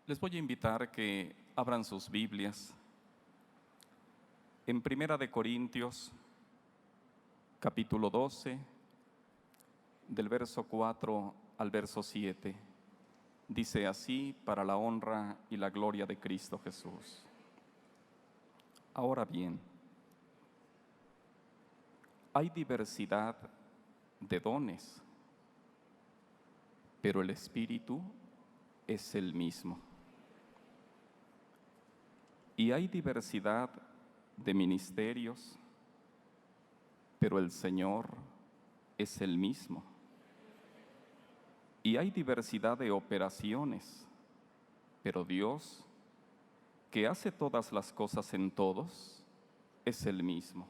Les voy a invitar que abran sus Biblias en Primera de Corintios, capítulo 12, del verso 4 al verso 7. Dice así: para la honra y la gloria de Cristo Jesús. Ahora bien, hay diversidad de dones, pero el Espíritu es el mismo. Y hay diversidad de ministerios, pero el Señor es el mismo. Y hay diversidad de operaciones, pero Dios, que hace todas las cosas en todos, es el mismo.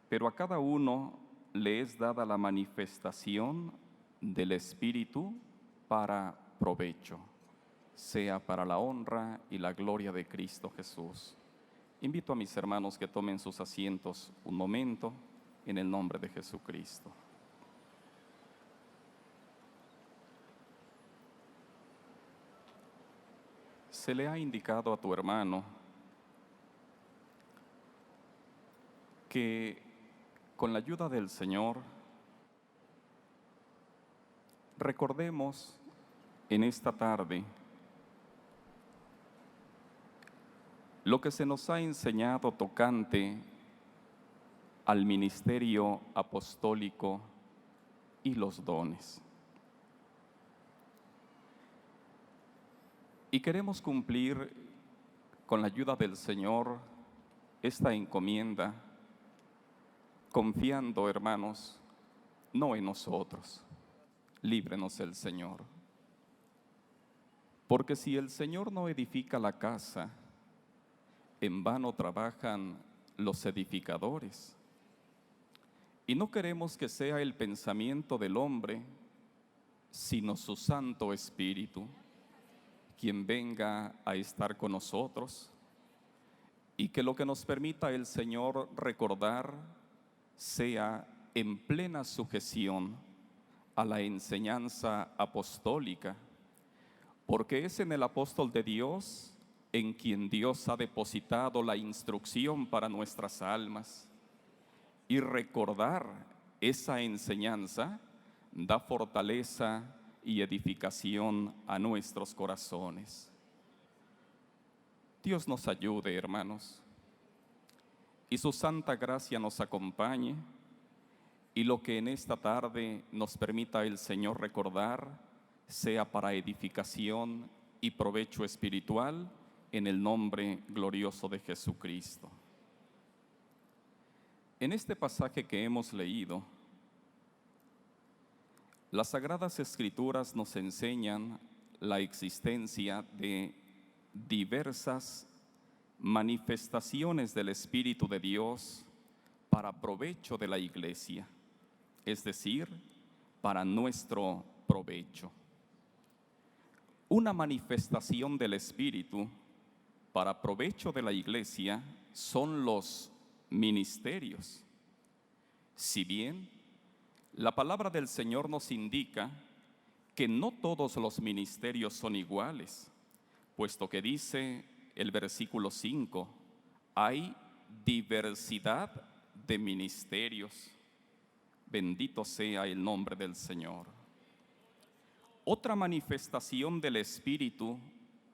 Pero a cada uno le es dada la manifestación del Espíritu para provecho, sea para la honra y la gloria de Cristo Jesús. Invito a mis hermanos que tomen sus asientos un momento en el nombre de Jesucristo. Se le ha indicado a tu hermano que con la ayuda del Señor recordemos en esta tarde lo que se nos ha enseñado tocante al ministerio apostólico y los dones. Y queremos cumplir con la ayuda del Señor esta encomienda, confiando, hermanos, no en nosotros. Líbrenos el Señor. Porque si el Señor no edifica la casa, en vano trabajan los edificadores. Y no queremos que sea el pensamiento del hombre, sino su Santo Espíritu, quien venga a estar con nosotros, y que lo que nos permita el Señor recordar sea en plena sujeción a la enseñanza apostólica, porque es en el apóstol de Dios en quien Dios ha depositado la instrucción para nuestras almas, y recordar esa enseñanza da fortaleza y edificación a nuestros corazones. Dios nos ayude, hermanos, y su santa gracia nos acompañe, y lo que en esta tarde nos permita el Señor recordar sea para edificación y provecho espiritual, en el nombre glorioso de Jesucristo. En este pasaje que hemos leído, las Sagradas Escrituras nos enseñan la existencia de diversas manifestaciones del Espíritu de Dios para provecho de la Iglesia, es decir, para nuestro provecho. Una manifestación del Espíritu para provecho de la Iglesia son los ministerios. Si bien la palabra del Señor nos indica que no todos los ministerios son iguales, puesto que dice el versículo 5, hay diversidad de ministerios. Bendito sea el nombre del Señor. Otra manifestación del Espíritu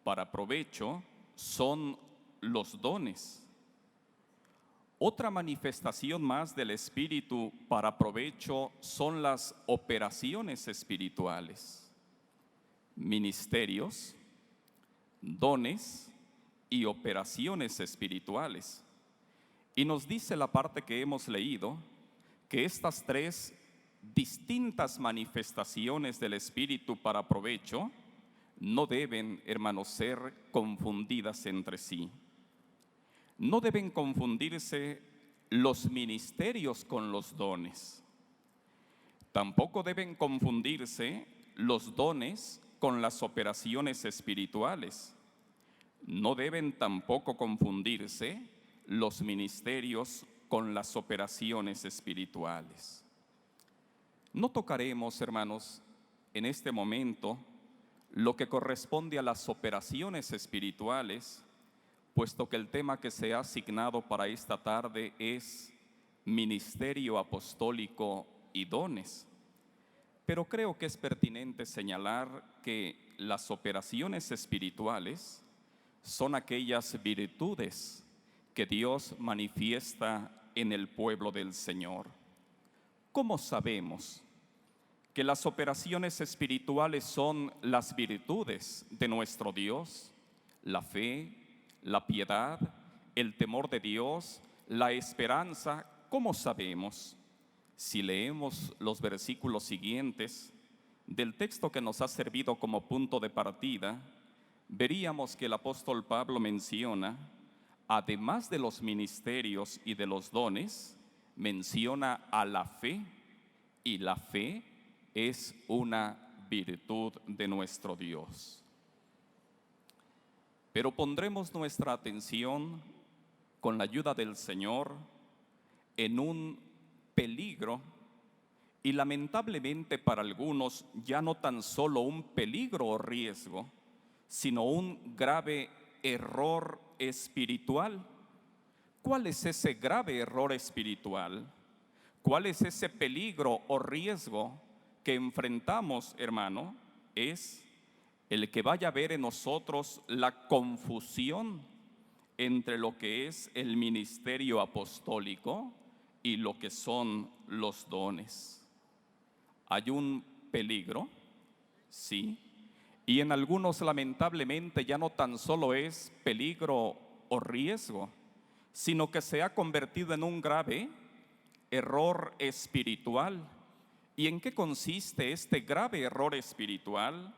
para provecho son los dones. Otra manifestación más del Espíritu para provecho son las operaciones espirituales, ministerios, dones y operaciones espirituales. Y nos dice la parte que hemos leído, que estas tres distintas manifestaciones del Espíritu para provecho no deben, hermanos, ser confundidas entre sí. No deben confundirse los ministerios con los dones. Tampoco deben confundirse los dones con las operaciones espirituales. No deben tampoco confundirse los ministerios con las operaciones espirituales. No tocaremos, hermanos, en este momento lo que corresponde a las operaciones espirituales, puesto que el tema que se ha asignado para esta tarde es ministerio apostólico y dones. Pero creo que es pertinente señalar que las operaciones espirituales son aquellas virtudes que Dios manifiesta en el pueblo del Señor. ¿Cómo sabemos que las operaciones espirituales son las virtudes de nuestro Dios? La fe, la piedad, el temor de Dios, la esperanza. ¿Cómo sabemos? Si leemos los versículos siguientes del texto que nos ha servido como punto de partida, veríamos que el apóstol Pablo menciona, además de los ministerios y de los dones, menciona a la fe, y la fe es una virtud de nuestro Dios. Pero pondremos nuestra atención, con la ayuda del Señor, en un peligro, y lamentablemente para algunos ya no tan solo un peligro o riesgo, sino un grave error espiritual. ¿Cuál es ese grave error espiritual? ¿Cuál es ese peligro o riesgo que enfrentamos, hermano? Es el que vaya a haber en nosotros la confusión entre lo que es el ministerio apostólico y lo que son los dones. Hay un peligro, sí, y en algunos lamentablemente ya no tan solo es peligro o riesgo, sino que se ha convertido en un grave error espiritual. ¿Y en qué consiste este grave error espiritual?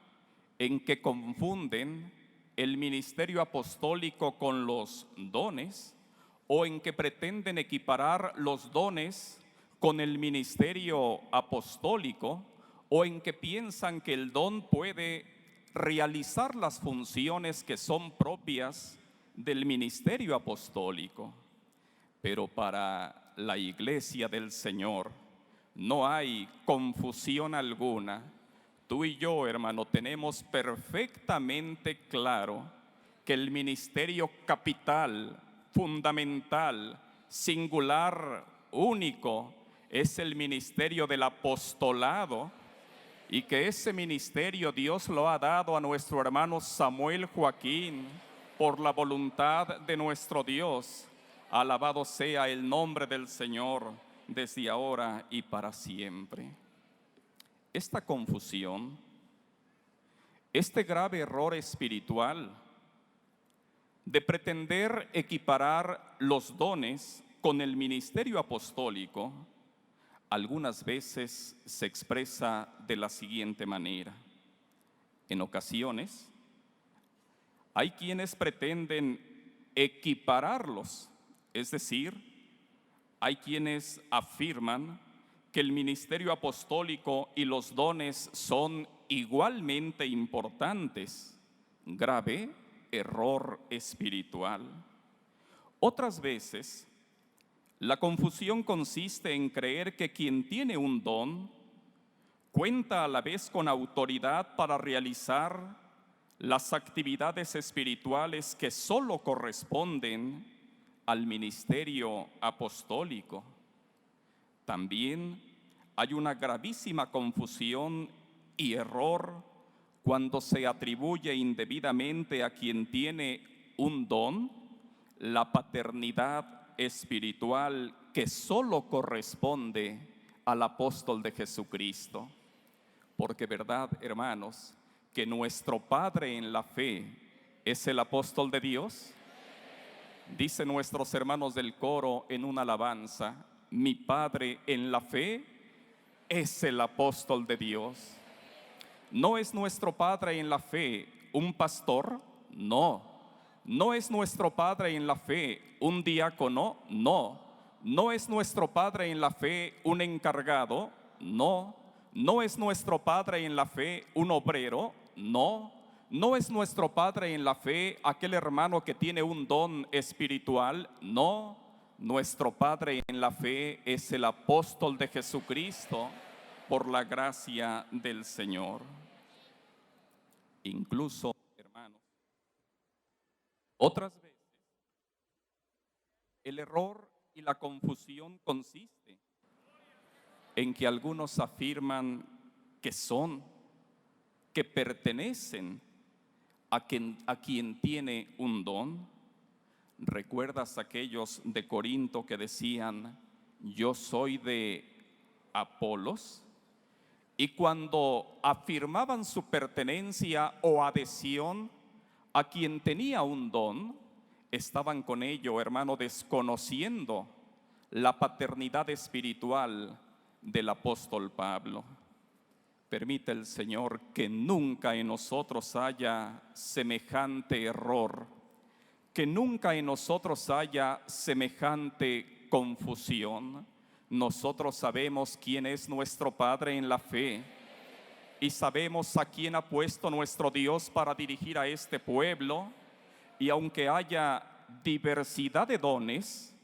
En que confunden el ministerio apostólico con los dones, o en que pretenden equiparar los dones con el ministerio apostólico, o en que piensan que el don puede realizar las funciones que son propias del ministerio apostólico. Pero para la iglesia del Señor no hay confusión alguna. Tú y yo, hermano, tenemos perfectamente claro que el ministerio capital, fundamental, singular, único, es el ministerio del apostolado, y que ese ministerio Dios lo ha dado a nuestro hermano Samuel Joaquín por la voluntad de nuestro Dios. Alabado sea el nombre del Señor desde ahora y para siempre. Esta confusión, este grave error espiritual de pretender equiparar los dones con el ministerio apostólico, algunas veces se expresa de la siguiente manera. En ocasiones, hay quienes pretenden equipararlos, es decir, hay quienes afirman que el ministerio apostólico y los dones son igualmente importantes. Grave error espiritual. Otras veces, la confusión consiste en creer que quien tiene un don cuenta a la vez con autoridad para realizar las actividades espirituales que solo corresponden al ministerio apostólico. También hay una gravísima confusión y error cuando se atribuye indebidamente a quien tiene un don la paternidad espiritual que solo corresponde al apóstol de Jesucristo. Porque verdad, hermanos, que nuestro Padre en la fe es el apóstol de Dios. Dicen nuestros hermanos del coro en una alabanza: mi Padre en la fe es el apóstol de Dios. ¿No es nuestro Padre en la fe un pastor? No. ¿No es nuestro Padre en la fe un diácono? No. ¿No es nuestro Padre en la fe un encargado? No. ¿No es nuestro Padre en la fe un obrero? No. ¿No es nuestro Padre en la fe aquel hermano que tiene un don espiritual? No. Nuestro Padre en la fe es el apóstol de Jesucristo por la gracia del Señor. Incluso, hermanos, otras veces el error y la confusión consiste en que algunos afirman que son, que pertenecen a quien tiene un don. ¿Recuerdas aquellos de Corinto que decían, yo soy de Apolos? Y cuando afirmaban su pertenencia o adhesión a quien tenía un don, estaban con ello, hermano, desconociendo la paternidad espiritual del apóstol Pablo. Permite el Señor que nunca en nosotros haya semejante error, que nunca en nosotros haya semejante confusión. Nosotros sabemos quién es nuestro Padre en la fe y sabemos a quién ha puesto nuestro Dios para dirigir a este pueblo. Y aunque haya diversidad de dones,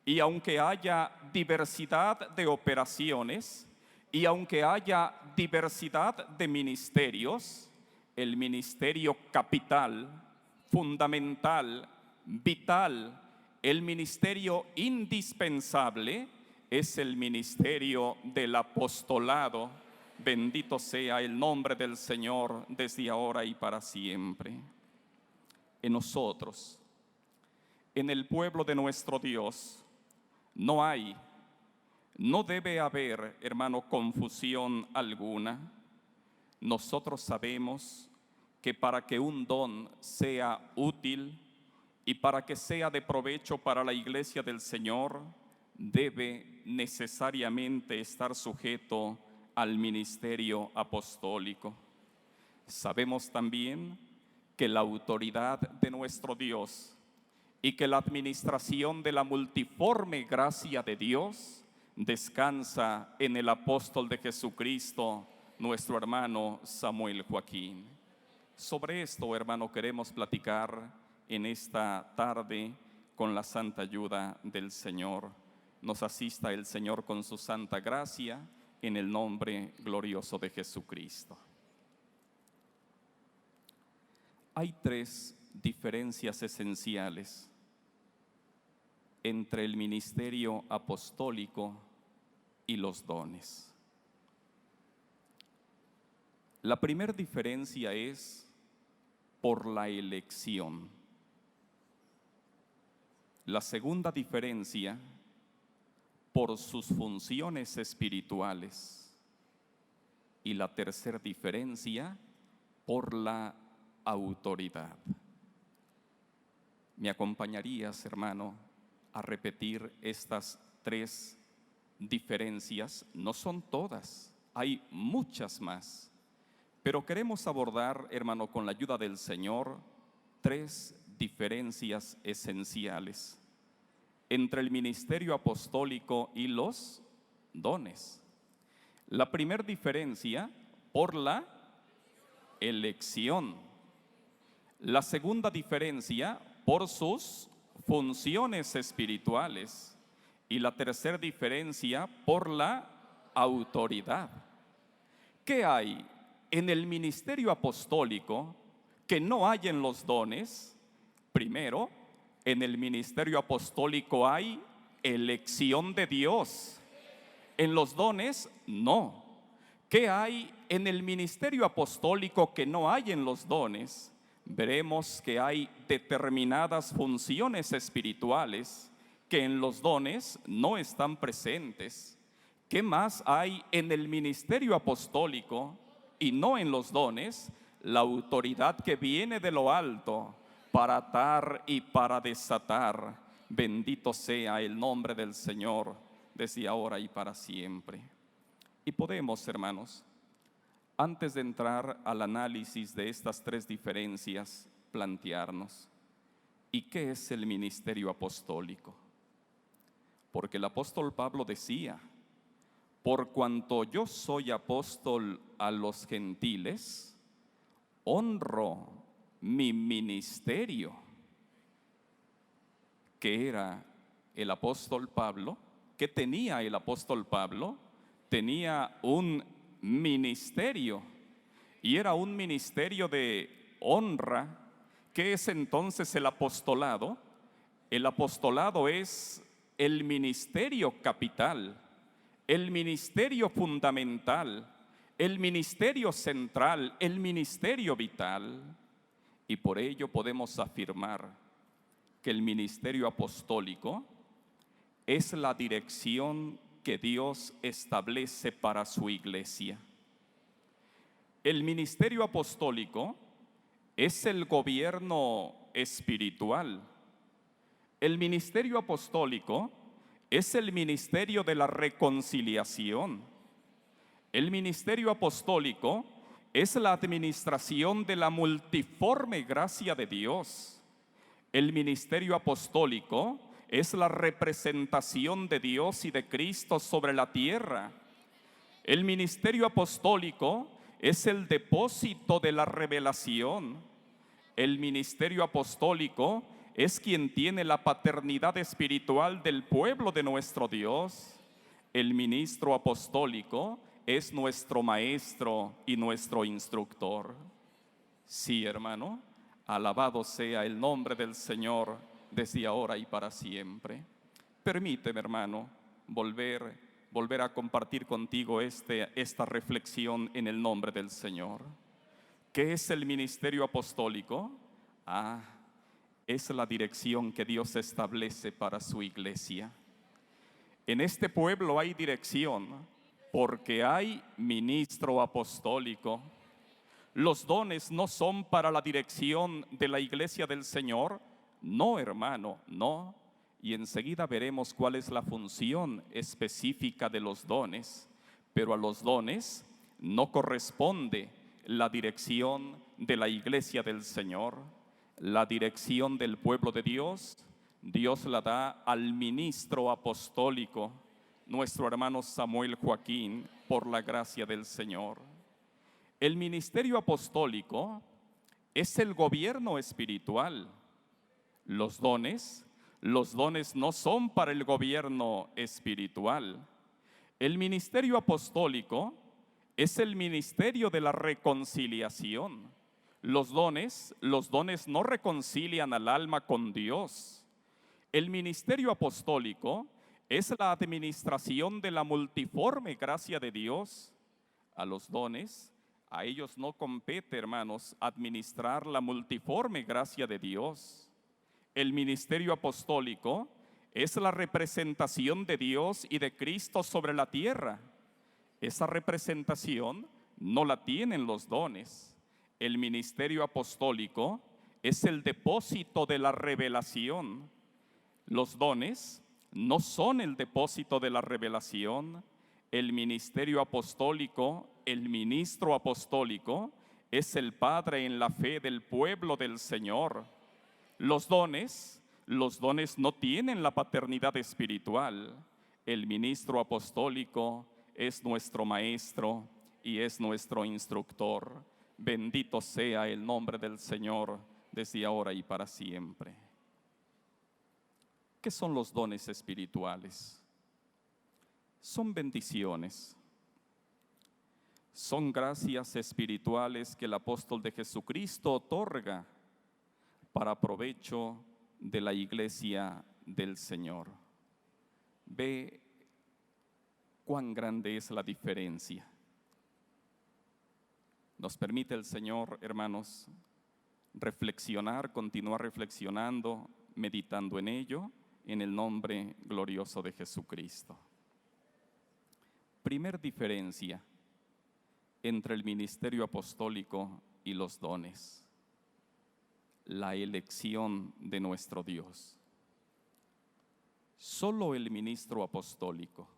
y aunque haya diversidad de operaciones, y aunque haya diversidad de ministerios, el ministerio capital, fundamental, vital, el ministerio indispensable es el ministerio del apostolado. Bendito sea el nombre del Señor desde ahora y para siempre. En nosotros, en el pueblo de nuestro Dios, no debe haber, hermano, confusión alguna. Nosotros sabemos que para que un don sea útil y para que sea de provecho para la iglesia del Señor, debe necesariamente estar sujeto al ministerio apostólico. Sabemos también que la autoridad de nuestro Dios y que la administración de la multiforme gracia de Dios descansa en el apóstol de Jesucristo, nuestro hermano Samuel Joaquín. Sobre esto, hermano, queremos platicar en esta tarde con la santa ayuda del Señor. Nos asista el Señor con su santa gracia en el nombre glorioso de Jesucristo. Hay tres diferencias esenciales entre el ministerio apostólico y los dones. La primera diferencia es por la elección. La segunda diferencia por sus funciones espirituales. Y la tercera diferencia por la autoridad. ¿Me acompañarías, hermano, a repetir estas tres diferencias? No son todas, hay muchas más, pero queremos abordar, hermano, con la ayuda del Señor, tres diferencias esenciales entre el ministerio apostólico y los dones. La primera diferencia por la elección. La segunda diferencia por sus funciones espirituales. Y la tercera diferencia por la autoridad. ¿Qué hay en el ministerio apostólico que no hay en los dones? Primero, en el ministerio apostólico hay elección de Dios. En los dones, no. ¿Qué hay en el ministerio apostólico que no hay en los dones? Veremos que hay determinadas funciones espirituales que en los dones no están presentes. ¿Qué más hay en el ministerio apostólico y no en los dones? La autoridad que viene de lo alto para atar y para desatar. Bendito sea el nombre del Señor desde ahora y para siempre. Y podemos, hermanos, antes de entrar al análisis de estas tres diferencias, plantearnos, ¿y qué es el ministerio apostólico? Porque el apóstol Pablo decía, por cuanto yo soy apóstol a los gentiles, honro mi ministerio. ¿Qué era el apóstol Pablo? ¿Qué tenía el apóstol Pablo? Tenía un ministerio. y era un ministerio de honra. ¿Qué es entonces el apostolado? El apostolado es el ministerio capital, el ministerio fundamental, el ministerio central, el ministerio vital. Y por ello podemos afirmar que el ministerio apostólico es la dirección que Dios establece para su iglesia. El ministerio apostólico es el gobierno espiritual. El ministerio apostólico es el ministerio de la reconciliación. El ministerio apostólico es la administración de la multiforme gracia de Dios. El ministerio apostólico es la representación de Dios y de Cristo sobre la tierra. El ministerio apostólico es el depósito de la revelación. El ministerio apostólico es quien tiene la paternidad espiritual del pueblo de nuestro Dios. El ministro apostólico es nuestro maestro y nuestro instructor. Sí, hermano, alabado sea el nombre del Señor desde ahora y para siempre. Permíteme, hermano, volver a compartir contigo esta reflexión en el nombre del Señor. ¿Qué es el ministerio apostólico? Es la dirección que Dios establece para su iglesia. En este pueblo hay dirección porque hay ministro apostólico. Los dones no son para la dirección de la iglesia del Señor. No, hermano, no. Y enseguida veremos cuál es la función específica de los dones. Pero a los dones no corresponde la dirección de la iglesia del Señor. La dirección del pueblo de Dios, Dios la da al ministro apostólico, nuestro hermano Samuel Joaquín, por la gracia del Señor. El ministerio apostólico es el gobierno espiritual. Los dones no son para el gobierno espiritual. El ministerio apostólico es el ministerio de la reconciliación. Los dones no reconcilian al alma con Dios. El ministerio apostólico es la administración de la multiforme gracia de Dios. A los dones, a ellos no compete, hermanos, administrar la multiforme gracia de Dios. El ministerio apostólico es la representación de Dios y de Cristo sobre la tierra. Esa representación no la tienen los dones. El ministerio apostólico es el depósito de la revelación. Los dones no son el depósito de la revelación. El ministerio apostólico, el ministro apostólico, es el padre en la fe del pueblo del Señor. Los dones no tienen la paternidad espiritual. El ministro apostólico es nuestro maestro y es nuestro instructor. Bendito sea el nombre del Señor desde ahora y para siempre. ¿Qué son los dones espirituales? Son bendiciones. Son gracias espirituales que el apóstol de Jesucristo otorga para provecho de la iglesia del Señor. Ve cuán grande es la diferencia. Nos permite el Señor, hermanos, reflexionar, continuar reflexionando, meditando en ello, en el nombre glorioso de Jesucristo. Primer diferencia entre el ministerio apostólico y los dones: la elección de nuestro Dios. Solo el ministro apostólico,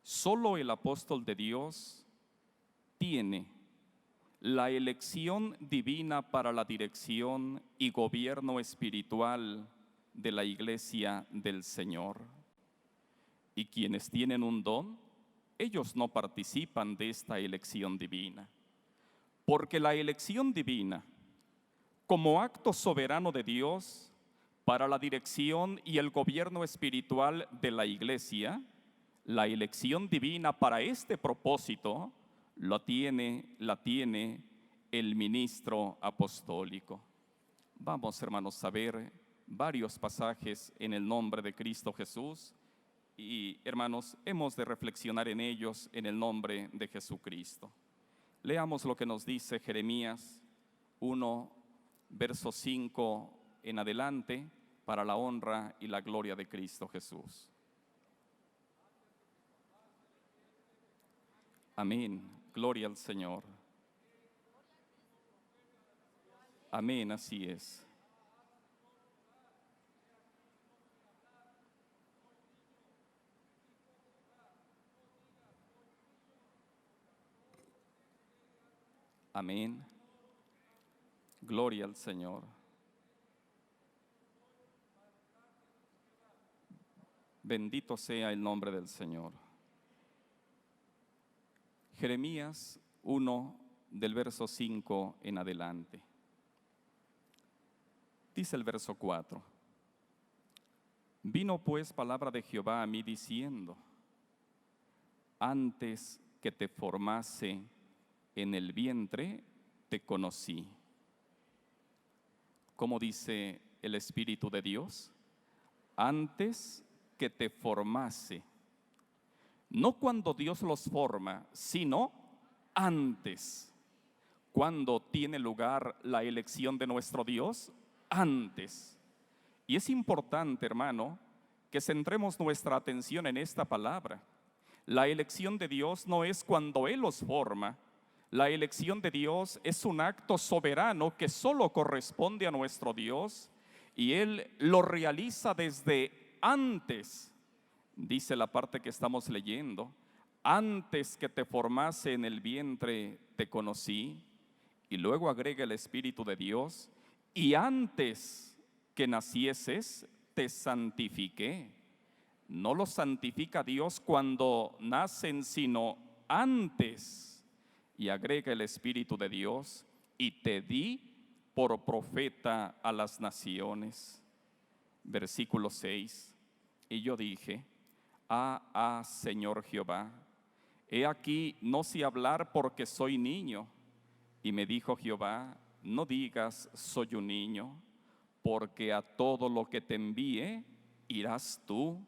solo el apóstol de Dios tiene la elección divina para la dirección y gobierno espiritual de la iglesia del Señor. Y quienes tienen un don, ellos no participan de esta elección divina, porque la elección divina, como acto soberano de Dios para la dirección y el gobierno espiritual de la iglesia, la elección divina para este propósito la tiene el ministro apostólico. Vamos, hermanos, a ver varios pasajes en el nombre de Cristo Jesús y, hermanos, hemos de reflexionar en ellos en el nombre de Jesucristo. Leamos lo que nos dice Jeremías 1, verso 5 en adelante, para la honra y la gloria de Cristo Jesús. Amén. Gloria al Señor. Amén, así es. Amén. Gloria al Señor. Bendito sea el nombre del Señor. Jeremías 1, del verso 5 en adelante. Dice el verso 4. Vino pues palabra de Jehová a mí diciendo: antes que te formase en el vientre, te conocí. ¿Cómo dice el Espíritu de Dios? Antes que te formase. No cuando Dios los forma, sino antes. ¿Cuándo tiene lugar la elección de nuestro Dios? Antes. Y es importante, hermano, que centremos nuestra atención en esta palabra. La elección de Dios no es cuando Él los forma. La elección de Dios es un acto soberano que solo corresponde a nuestro Dios y Él lo realiza desde antes. Dice la parte que estamos leyendo: antes que te formase en el vientre te conocí. Y luego agrega el Espíritu de Dios: y antes que nacieses te santifiqué. No los santifica Dios cuando nacen, sino antes. Y agrega el Espíritu de Dios: y te di por profeta a las naciones. Versículo 6. Y yo dije: Señor Jehová, he aquí no sé hablar porque soy niño. Y me dijo Jehová: no digas soy un niño, porque a todo lo que te envíe irás tú.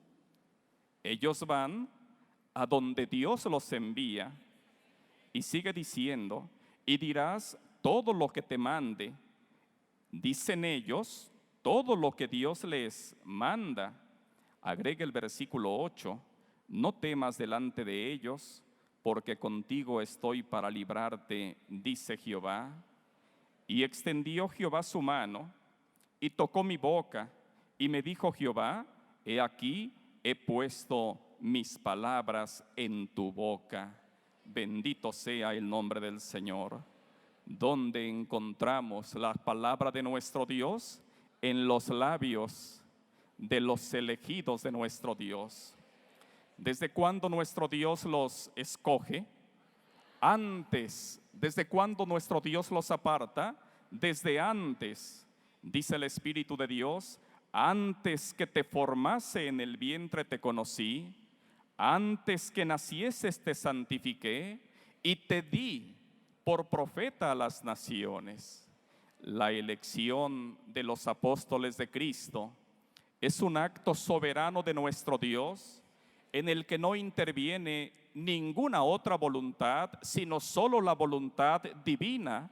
Ellos van a donde Dios los envía. Y sigue diciendo: y dirás todo lo que te mande. Dicen ellos todo lo que Dios les manda. Agrega el versículo 8: no temas delante de ellos, porque contigo estoy para librarte, dice Jehová. Y extendió Jehová su mano, y tocó mi boca, y me dijo Jehová: he aquí, he puesto mis palabras en tu boca. Bendito sea el nombre del Señor. ¿Dónde encontramos la palabra de nuestro Dios? En los labios de los elegidos de nuestro Dios. ¿Desde cuándo nuestro Dios los escoge? Antes. ¿Desde cuándo nuestro Dios los aparta? Desde antes. Dice el Espíritu de Dios: antes que te formase en el vientre te conocí, antes que nacieses te santifiqué y te di por profeta a las naciones. La elección de los apóstoles de Cristo es un acto soberano de nuestro Dios, en el que no interviene ninguna otra voluntad, sino solo la voluntad divina.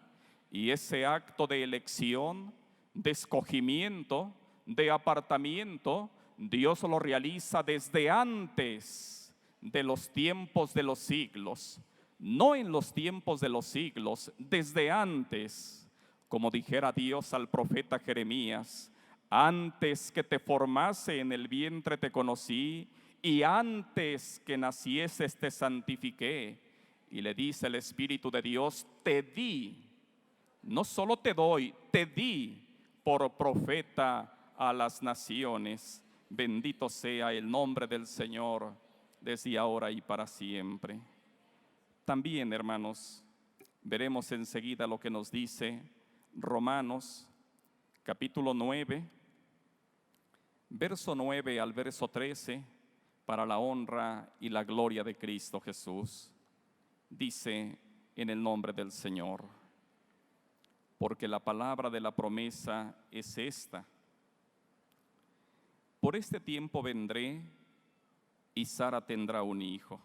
Y ese acto de elección, de escogimiento, de apartamiento, Dios lo realiza desde antes de los tiempos de los siglos. No en los tiempos de los siglos, desde antes. Como dijera Dios al profeta Jeremías: antes que te formase en el vientre te conocí, y antes que nacieses te santifiqué. Y le dice el Espíritu de Dios: te di, no solo te doy, te di por profeta a las naciones. Bendito sea el nombre del Señor, desde ahora y para siempre. También, hermanos, veremos enseguida lo que nos dice Romanos, capítulo 9, verso 9 al verso 13, para la honra y la gloria de Cristo Jesús. Dice en el nombre del Señor. Porque la palabra de la promesa es esta: por este tiempo vendré y Sara tendrá un hijo.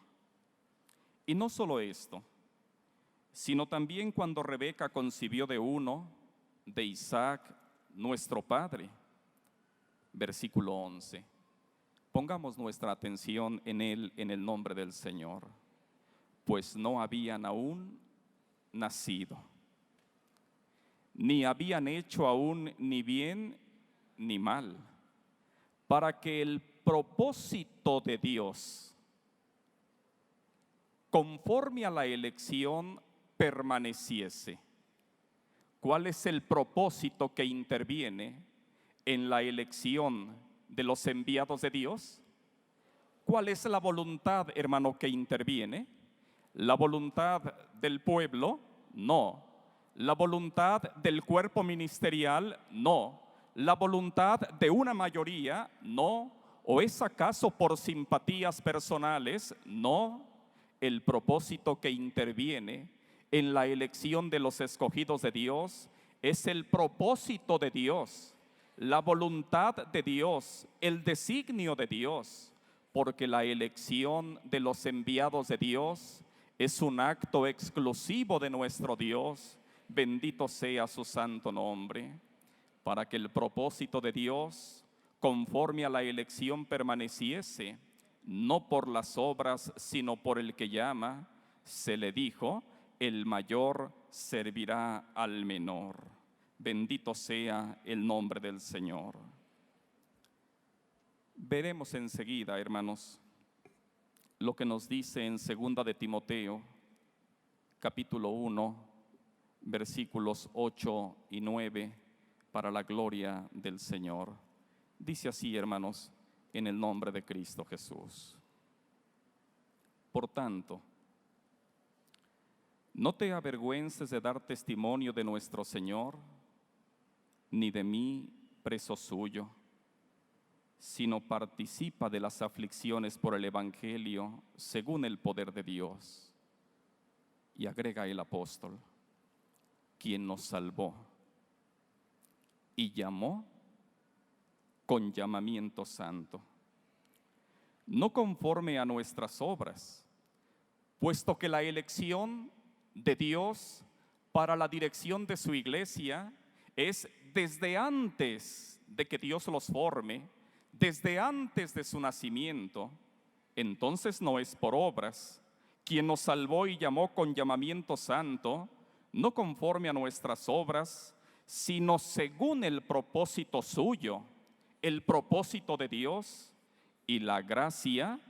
Y no solo esto, sino también cuando Rebeca concibió de uno, de Isaac, nuestro padre. Versículo 11. Pongamos nuestra atención en él en el nombre del Señor. Pues no habían aún nacido, ni habían hecho aún ni bien ni mal, para que el propósito de Dios, conforme a la elección, permaneciese. ¿Cuál es el propósito que interviene en la elección de los enviados de Dios? ¿Cuál es la voluntad, hermano, que interviene? ¿La voluntad del pueblo? No. ¿La voluntad del cuerpo ministerial? No. ¿La voluntad de una mayoría? No. ¿O es acaso por simpatías personales? No. El propósito que interviene en la elección de los escogidos de Dios es el propósito de Dios, la voluntad de Dios, el designio de Dios, porque la elección de los enviados de Dios es un acto exclusivo de nuestro Dios. Bendito sea su santo nombre. Para que el propósito de Dios, conforme a la elección, permaneciese, no por las obras, sino por el que llama, se le dijo: el mayor servirá al menor. Bendito sea el nombre del Señor. Veremos enseguida, hermanos, lo que nos dice en 2 de Timoteo, capítulo 1, versículos 8 y 9, para la gloria del Señor. Dice así, hermanos, en el nombre de Cristo Jesús. Por tanto, no te avergüences de dar testimonio de nuestro Señor, ni de mí, preso suyo, sino participa de las aflicciones por el Evangelio según el poder de Dios. Y agrega el apóstol: quien nos salvó y llamó con llamamiento santo, no conforme a nuestras obras, puesto que la elección de Dios para la dirección de su iglesia es desde antes de que Dios los forme, desde antes de su nacimiento. Entonces no es por obras. Quien nos salvó y llamó con llamamiento santo, no conforme a nuestras obras, sino según el propósito suyo, el propósito de Dios, y la gracia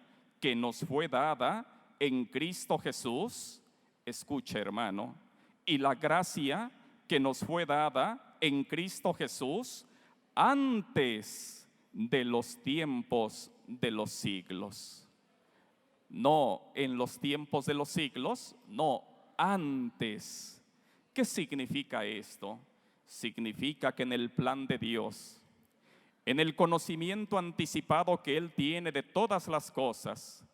que nos fue dada en Cristo Jesús. Escucha, hermano, y la gracia que nos fue dada en Cristo Jesús antes de los tiempos de los siglos. No en los tiempos de los siglos, no, antes. ¿Qué significa esto? Significa que en el plan de Dios, en el conocimiento anticipado que Él tiene de todas las cosas,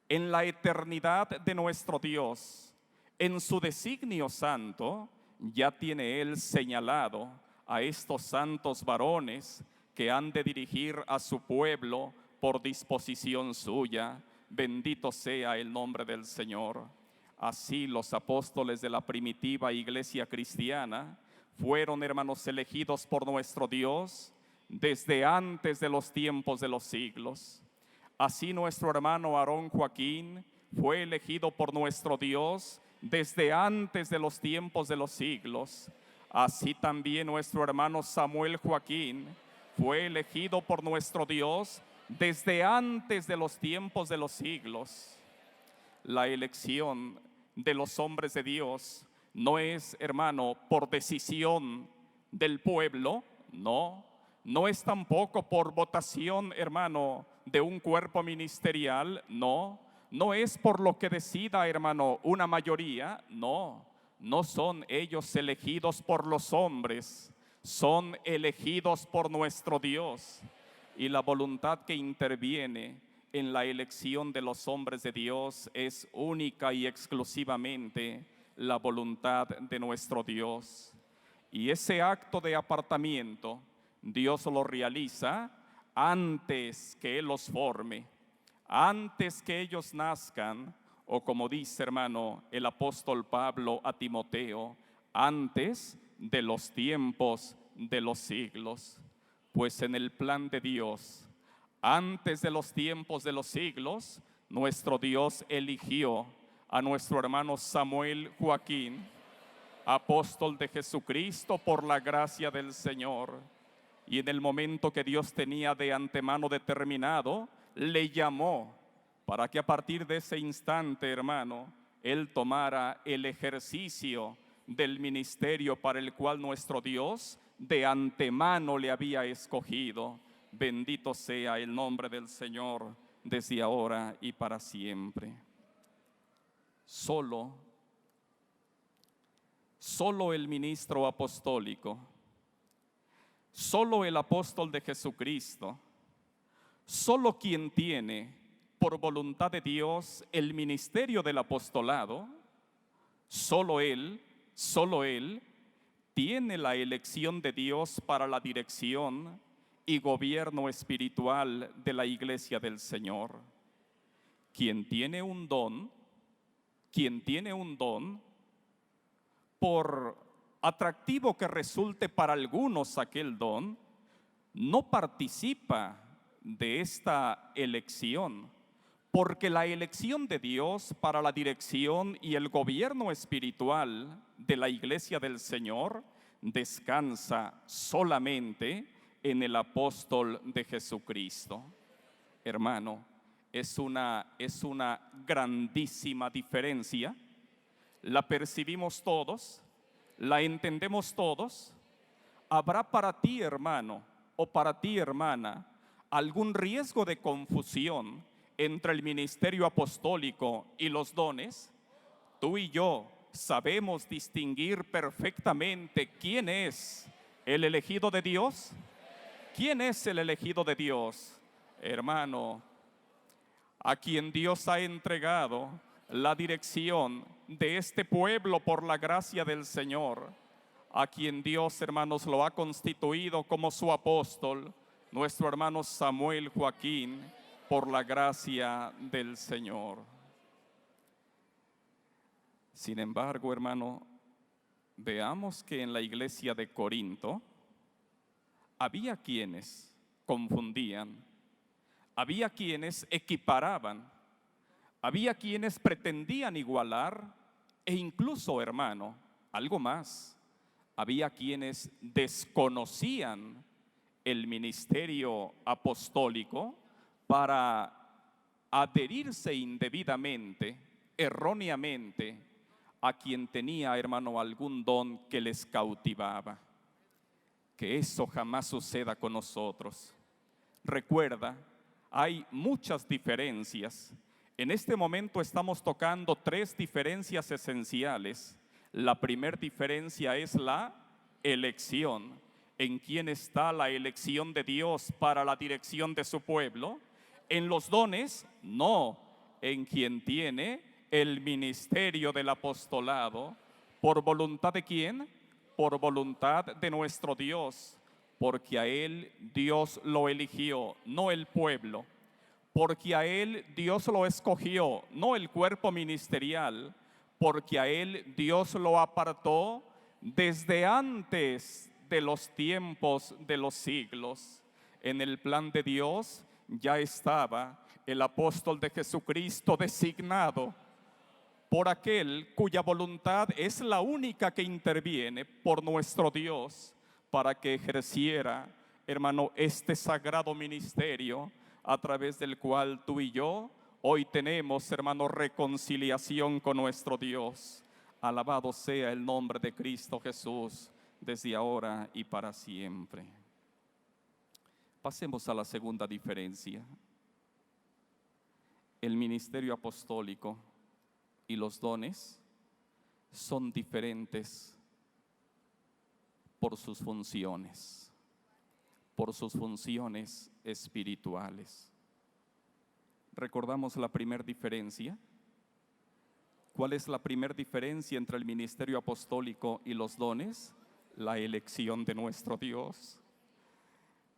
en la eternidad de nuestro Dios, en su designio santo, ya tiene Él señalado a estos santos varones que han de dirigir a su pueblo por disposición suya. Bendito sea el nombre del Señor. Así los apóstoles de la primitiva iglesia cristiana fueron, hermanos, elegidos por nuestro Dios desde antes de los tiempos de los siglos. Así nuestro hermano Aarón Joaquín fue elegido por nuestro Dios desde antes de los tiempos de los siglos. Así también nuestro hermano Samuel Joaquín fue elegido por nuestro Dios desde antes de los tiempos de los siglos. La elección de los hombres de Dios no es, hermano, por decisión del pueblo, no. No es tampoco por votación, hermano, de un cuerpo ministerial, no. No es por lo que decida, hermano, una mayoría, no. No son ellos elegidos por los hombres, son elegidos por nuestro Dios. Y la voluntad que interviene en la elección de los hombres de Dios es única y exclusivamente la voluntad de nuestro Dios. Y ese acto de apartamiento, Dios lo realiza antes que Él los forme, antes que ellos nazcan, o como dice, hermano, el apóstol Pablo a Timoteo, antes de los tiempos de los siglos. Pues en el plan de Dios, antes de los tiempos de los siglos, nuestro Dios eligió a nuestro hermano Samuel Joaquín, apóstol de Jesucristo por la gracia del Señor. Y en el momento que Dios tenía de antemano determinado, le llamó para que a partir de ese instante, hermano, él tomara el ejercicio del ministerio para el cual nuestro Dios de antemano le había escogido. Bendito sea el nombre del Señor desde ahora y para siempre. Solo el ministro apostólico, solo el apóstol de Jesucristo, solo quien tiene por voluntad de Dios el ministerio del apostolado, solo Él tiene la elección de Dios para la dirección y gobierno espiritual de la iglesia del Señor. Quien tiene un don, por atractivo que resulte para algunos aquel don, no participa de esta elección, porque la elección de Dios para la dirección y el gobierno espiritual de la iglesia del Señor descansa solamente en el apóstol de Jesucristo. Hermano, es una grandísima diferencia. La percibimos todos, la entendemos todos. ¿Habrá para ti, hermano, o para ti, hermana, algún riesgo de confusión entre el ministerio apostólico y los dones? Tú y yo sabemos distinguir perfectamente quién es el elegido de Dios. ¿Quién es el elegido de Dios? Hermano, a quien Dios ha entregado la dirección de este pueblo por la gracia del Señor, a quien Dios, hermanos, lo ha constituido como su apóstol, nuestro hermano Samuel Joaquín, por la gracia del Señor. Sin embargo, hermano, veamos que en la iglesia de Corinto había quienes confundían, había quienes equiparaban, había quienes pretendían igualar e incluso, hermano, algo más, había quienes desconocían el ministerio apostólico para adherirse indebidamente, erróneamente, a quien tenía, hermano, algún don que les cautivaba. Que eso jamás suceda con nosotros. Recuerda, hay muchas diferencias. En este momento estamos tocando 3 diferencias esenciales. La primera diferencia es la elección. ¿En quién está la elección de Dios para la dirección de su pueblo? En los dones, no. En quien tiene el ministerio del apostolado. ¿Por voluntad de quién? Por voluntad de nuestro Dios, porque a Él Dios lo eligió, no el pueblo. Porque a Él Dios lo escogió, no el cuerpo ministerial. Porque a Él Dios lo apartó desde antes de los tiempos de los siglos. En el plan de Dios ya estaba el apóstol de Jesucristo designado por aquel cuya voluntad es la única que interviene por nuestro Dios para que ejerciera, hermano, este sagrado ministerio a través del cual tú y yo hoy tenemos, hermano, reconciliación con nuestro Dios. Alabado sea el nombre de Cristo Jesús desde ahora y para siempre. Pasemos a la segunda diferencia. El ministerio apostólico y los dones son diferentes por sus funciones espirituales. recordamos la primera diferencia. ¿Cuál es la primera diferencia entre el ministerio apostólico y los dones? La elección de nuestro Dios.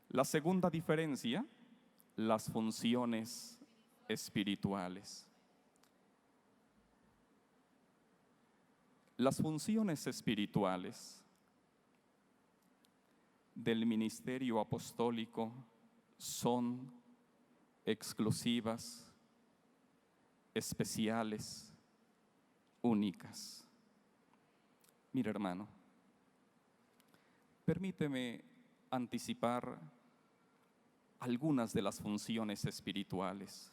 La segunda diferencia, las funciones espirituales. Las funciones espirituales del ministerio apostólico son exclusivas, especiales, únicas. Mira, hermano, permíteme anticipar algunas de las funciones espirituales.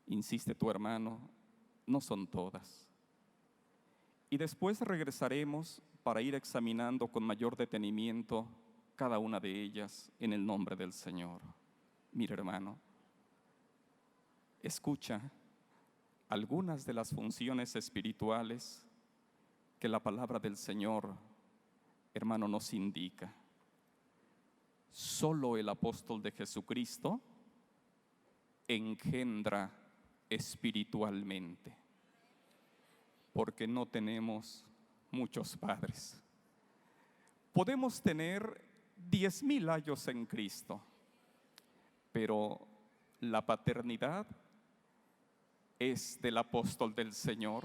Insiste tu hermano, no son todas. Y después regresaremos para ir examinando con mayor detenimiento cada una de ellas en el nombre del Señor. Mira, hermano, escucha algunas de las funciones espirituales que la palabra del Señor, hermano, nos indica. Solo el apóstol de Jesucristo engendra espiritualmente, porque no tenemos muchos padres. Podemos tener 10,000 años en Cristo, pero la paternidad es del apóstol del Señor.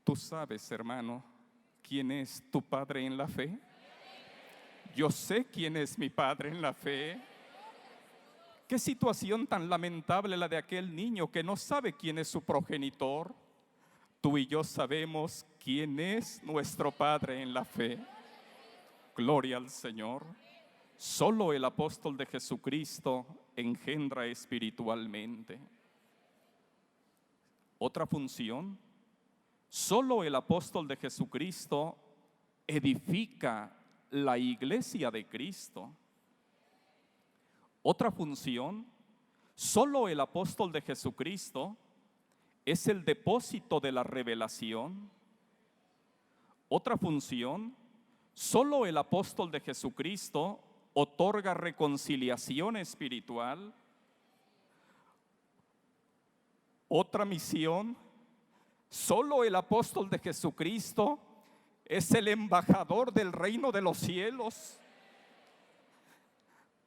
Tú sabes, hermano, quién es tu padre en la fe. Yo sé quién es mi padre en la fe. Qué situación tan lamentable la de aquel niño que no sabe quién es su progenitor. Tú y yo sabemos quién es nuestro Padre en la fe. Gloria al Señor. Solo el apóstol de Jesucristo engendra espiritualmente. Otra función, solo el apóstol de Jesucristo edifica la iglesia de Cristo. Otra función, solo el apóstol de Jesucristo es el depósito de la revelación. Otra función, solo el apóstol de Jesucristo otorga reconciliación espiritual. Otra misión, solo el apóstol de Jesucristo es el embajador del reino de los cielos.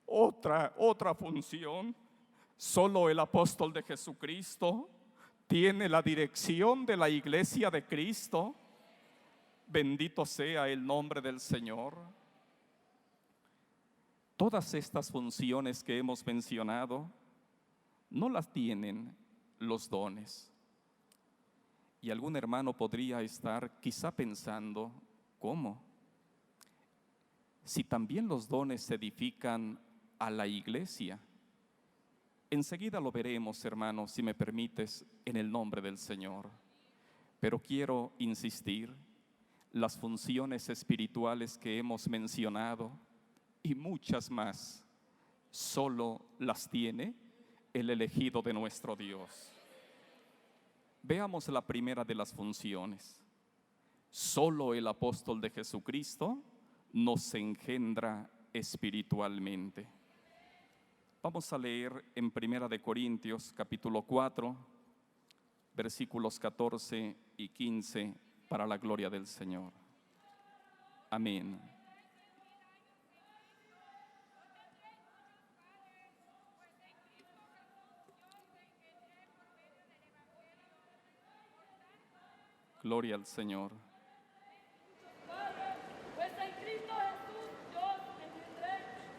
Otra función, solo el apóstol de Jesucristo tiene la dirección de la iglesia de Cristo. Bendito sea el nombre del Señor. Todas estas funciones que hemos mencionado no las tienen los dones. Y algún hermano podría estar quizá pensando, ¿cómo? Si también los dones se edifican a la iglesia. Enseguida lo veremos, hermano, si me permites, en el nombre del Señor. Pero quiero insistir, las funciones espirituales que hemos mencionado y muchas más, solo las tiene el elegido de nuestro Dios. Veamos la primera de las funciones. Solo el apóstol de Jesucristo nos engendra espiritualmente. Vamos a leer en 1 de Corintios capítulo 4, versículos 14 y 15 para la gloria del Señor. Amén. Gloria al Señor.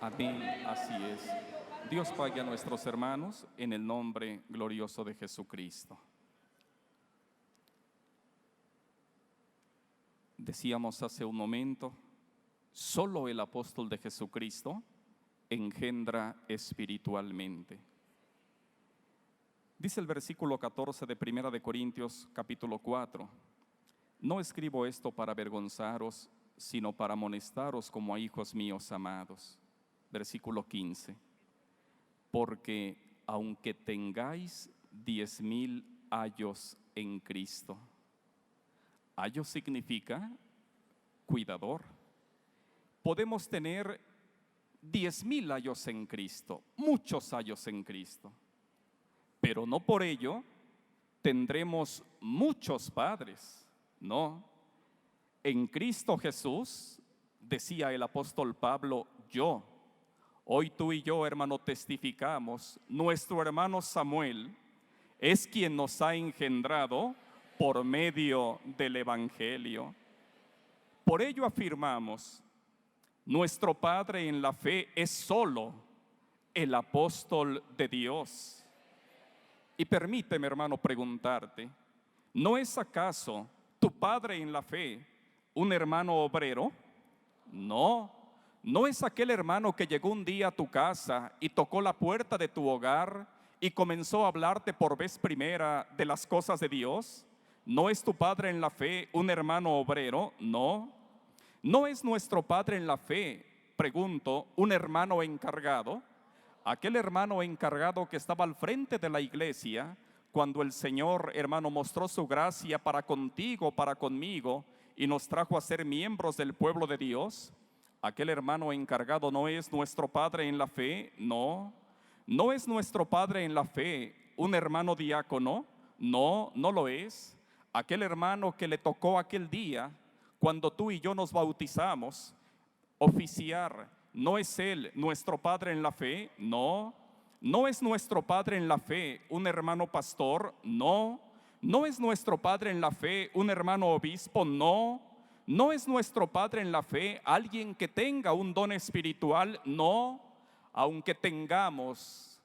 Amén, así es. Dios pague a nuestros hermanos en el nombre glorioso de Jesucristo. Decíamos hace un momento, solo el apóstol de Jesucristo engendra espiritualmente. Dice el versículo 14 de 1 de Corintios capítulo 4, no escribo esto para avergonzaros, sino para amonestaros como a hijos míos amados. Versículo 15, porque aunque tengáis 10,000 ayos en Cristo. Ayo significa cuidador. Podemos tener 10,000 años en Cristo, muchos años en Cristo. Pero no por ello tendremos muchos padres, no. En Cristo Jesús, decía el apóstol Pablo, yo. Hoy tú y yo, hermano, testificamos, nuestro hermano Samuel es quien nos ha engendrado por medio del Evangelio. Por ello afirmamos, nuestro Padre en la fe es solo el apóstol de Dios. Y permíteme, hermano, preguntarte, ¿no es acaso tu padre en la fe un hermano obrero? No, no es aquel hermano que llegó un día a tu casa y tocó la puerta de tu hogar y comenzó a hablarte por vez primera de las cosas de Dios. ¿No es tu padre en la fe un hermano obrero? No. ¿No es nuestro padre en la fe, pregunto, un hermano encargado? Aquel hermano encargado que estaba al frente de la iglesia cuando el Señor, hermano, mostró su gracia para contigo, para conmigo, y nos trajo a ser miembros del pueblo de Dios. Aquel hermano encargado no es nuestro padre en la fe, no. ¿No es nuestro padre en la fe un hermano diácono? No, no lo es. Aquel hermano que le tocó aquel día, cuando tú y yo nos bautizamos, oficiar, ¿no es él nuestro padre en la fe? No. ¿No es nuestro padre en la fe un hermano pastor? No. ¿No es nuestro padre en la fe un hermano obispo? No. ¿No es nuestro padre en la fe alguien que tenga un don espiritual? No. Aunque tengamos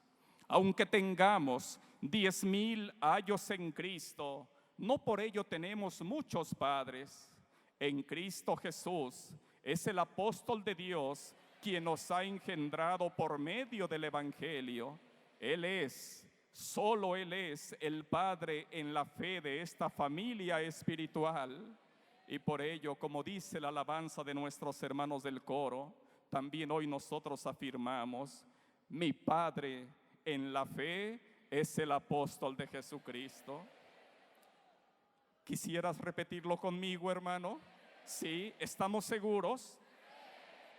10,000 años en Cristo, no por ello tenemos muchos padres. En Cristo Jesús es el apóstol de Dios quien nos ha engendrado por medio del Evangelio. Él es, solo Él es el Padre en la fe de esta familia espiritual. Y por ello, como dice la alabanza de nuestros hermanos del coro, también hoy nosotros afirmamos, mi Padre en la fe es el apóstol de Jesucristo. ¿Quisieras repetirlo conmigo, hermano? Sí, ¿estamos seguros?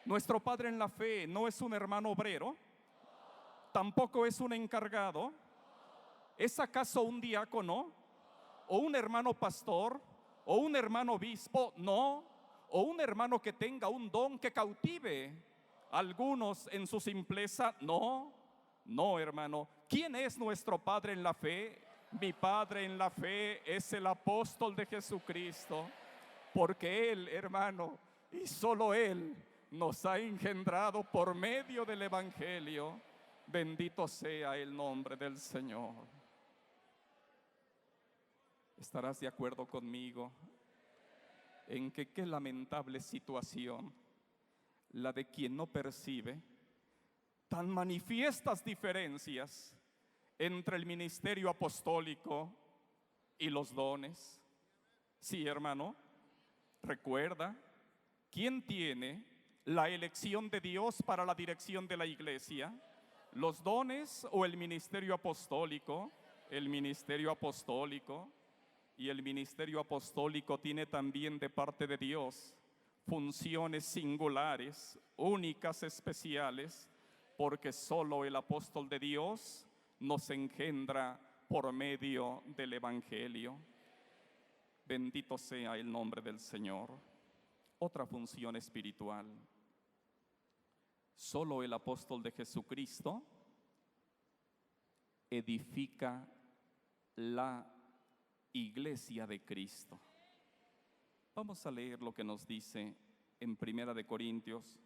Nuestro Padre en la fe no es un hermano obrero, tampoco es un encargado. ¿Es acaso un diácono? ¿O un hermano pastor? ¿O un hermano obispo? No. ¿O un hermano que tenga un don que cautive a algunos en su simpleza? No. No, hermano. ¿Quién es nuestro Padre en la fe? Mi Padre en la fe es el apóstol de Jesucristo, porque Él, hermano, y solo Él nos ha engendrado por medio del Evangelio. Bendito sea el nombre del Señor. ¿Estarás de acuerdo conmigo en que qué lamentable situación la de quien no percibe tan manifiestas diferencias entre el ministerio apostólico y los dones? Sí, hermano, recuerda, ¿quién tiene la elección de Dios para la dirección de la iglesia? ¿Los dones o el ministerio apostólico? El ministerio apostólico. Y el ministerio apostólico tiene también de parte de Dios funciones singulares, únicas, especiales, porque solo el apóstol de Dios nos engendra por medio del Evangelio. Bendito sea el nombre del Señor. Otra función espiritual. Solo el apóstol de Jesucristo edifica la iglesia de Cristo. Vamos a leer lo que nos dice en Primera de Corintios,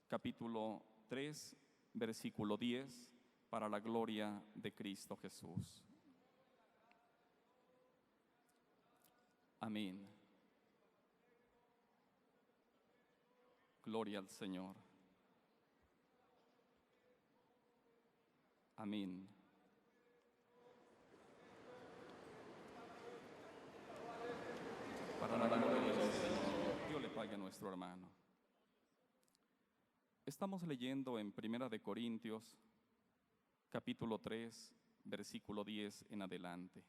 capítulo 3, versículo 10, para la gloria de Cristo Jesús. Amén. Gloria al Señor. Amén. Para la gloria del Señor, Dios le pague a nuestro hermano. Estamos leyendo en Primera de Corintios, capítulo 3, versículo 10 en adelante.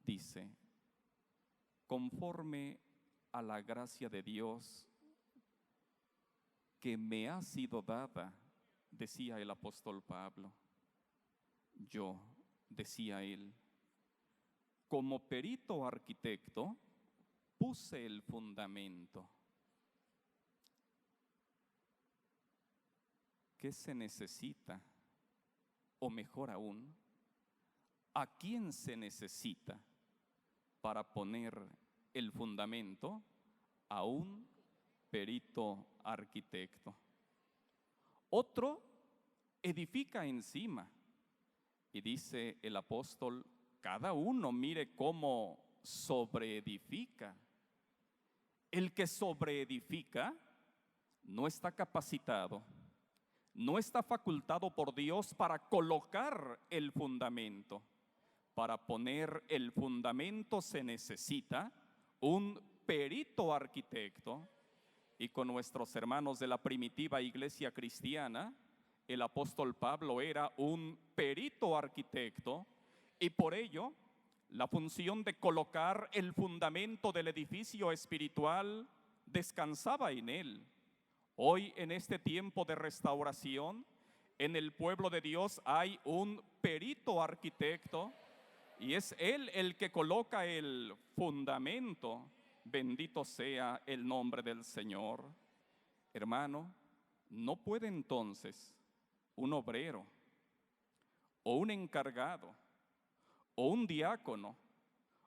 Dice, conforme a la gracia de Dios que me ha sido dada, decía el apóstol Pablo. Yo, decía él, como perito arquitecto, puse el fundamento. ¿Qué se necesita? O mejor aún, ¿a quién se necesita para poner el fundamento? A un perito arquitecto. Otro edifica encima y dice el apóstol, cada uno mire cómo sobreedifica. El que sobreedifica no está capacitado, no está facultado por Dios para colocar el fundamento. Para poner el fundamento se necesita un perito arquitecto, y con nuestros hermanos de la primitiva iglesia cristiana, el apóstol Pablo era un perito arquitecto, y por ello la función de colocar el fundamento del edificio espiritual descansaba en él. Hoy, en este tiempo de restauración, en el pueblo de Dios hay un perito arquitecto y es él el que coloca el fundamento. Bendito sea el nombre del Señor. Hermano, no puede entonces un obrero o un encargado o un diácono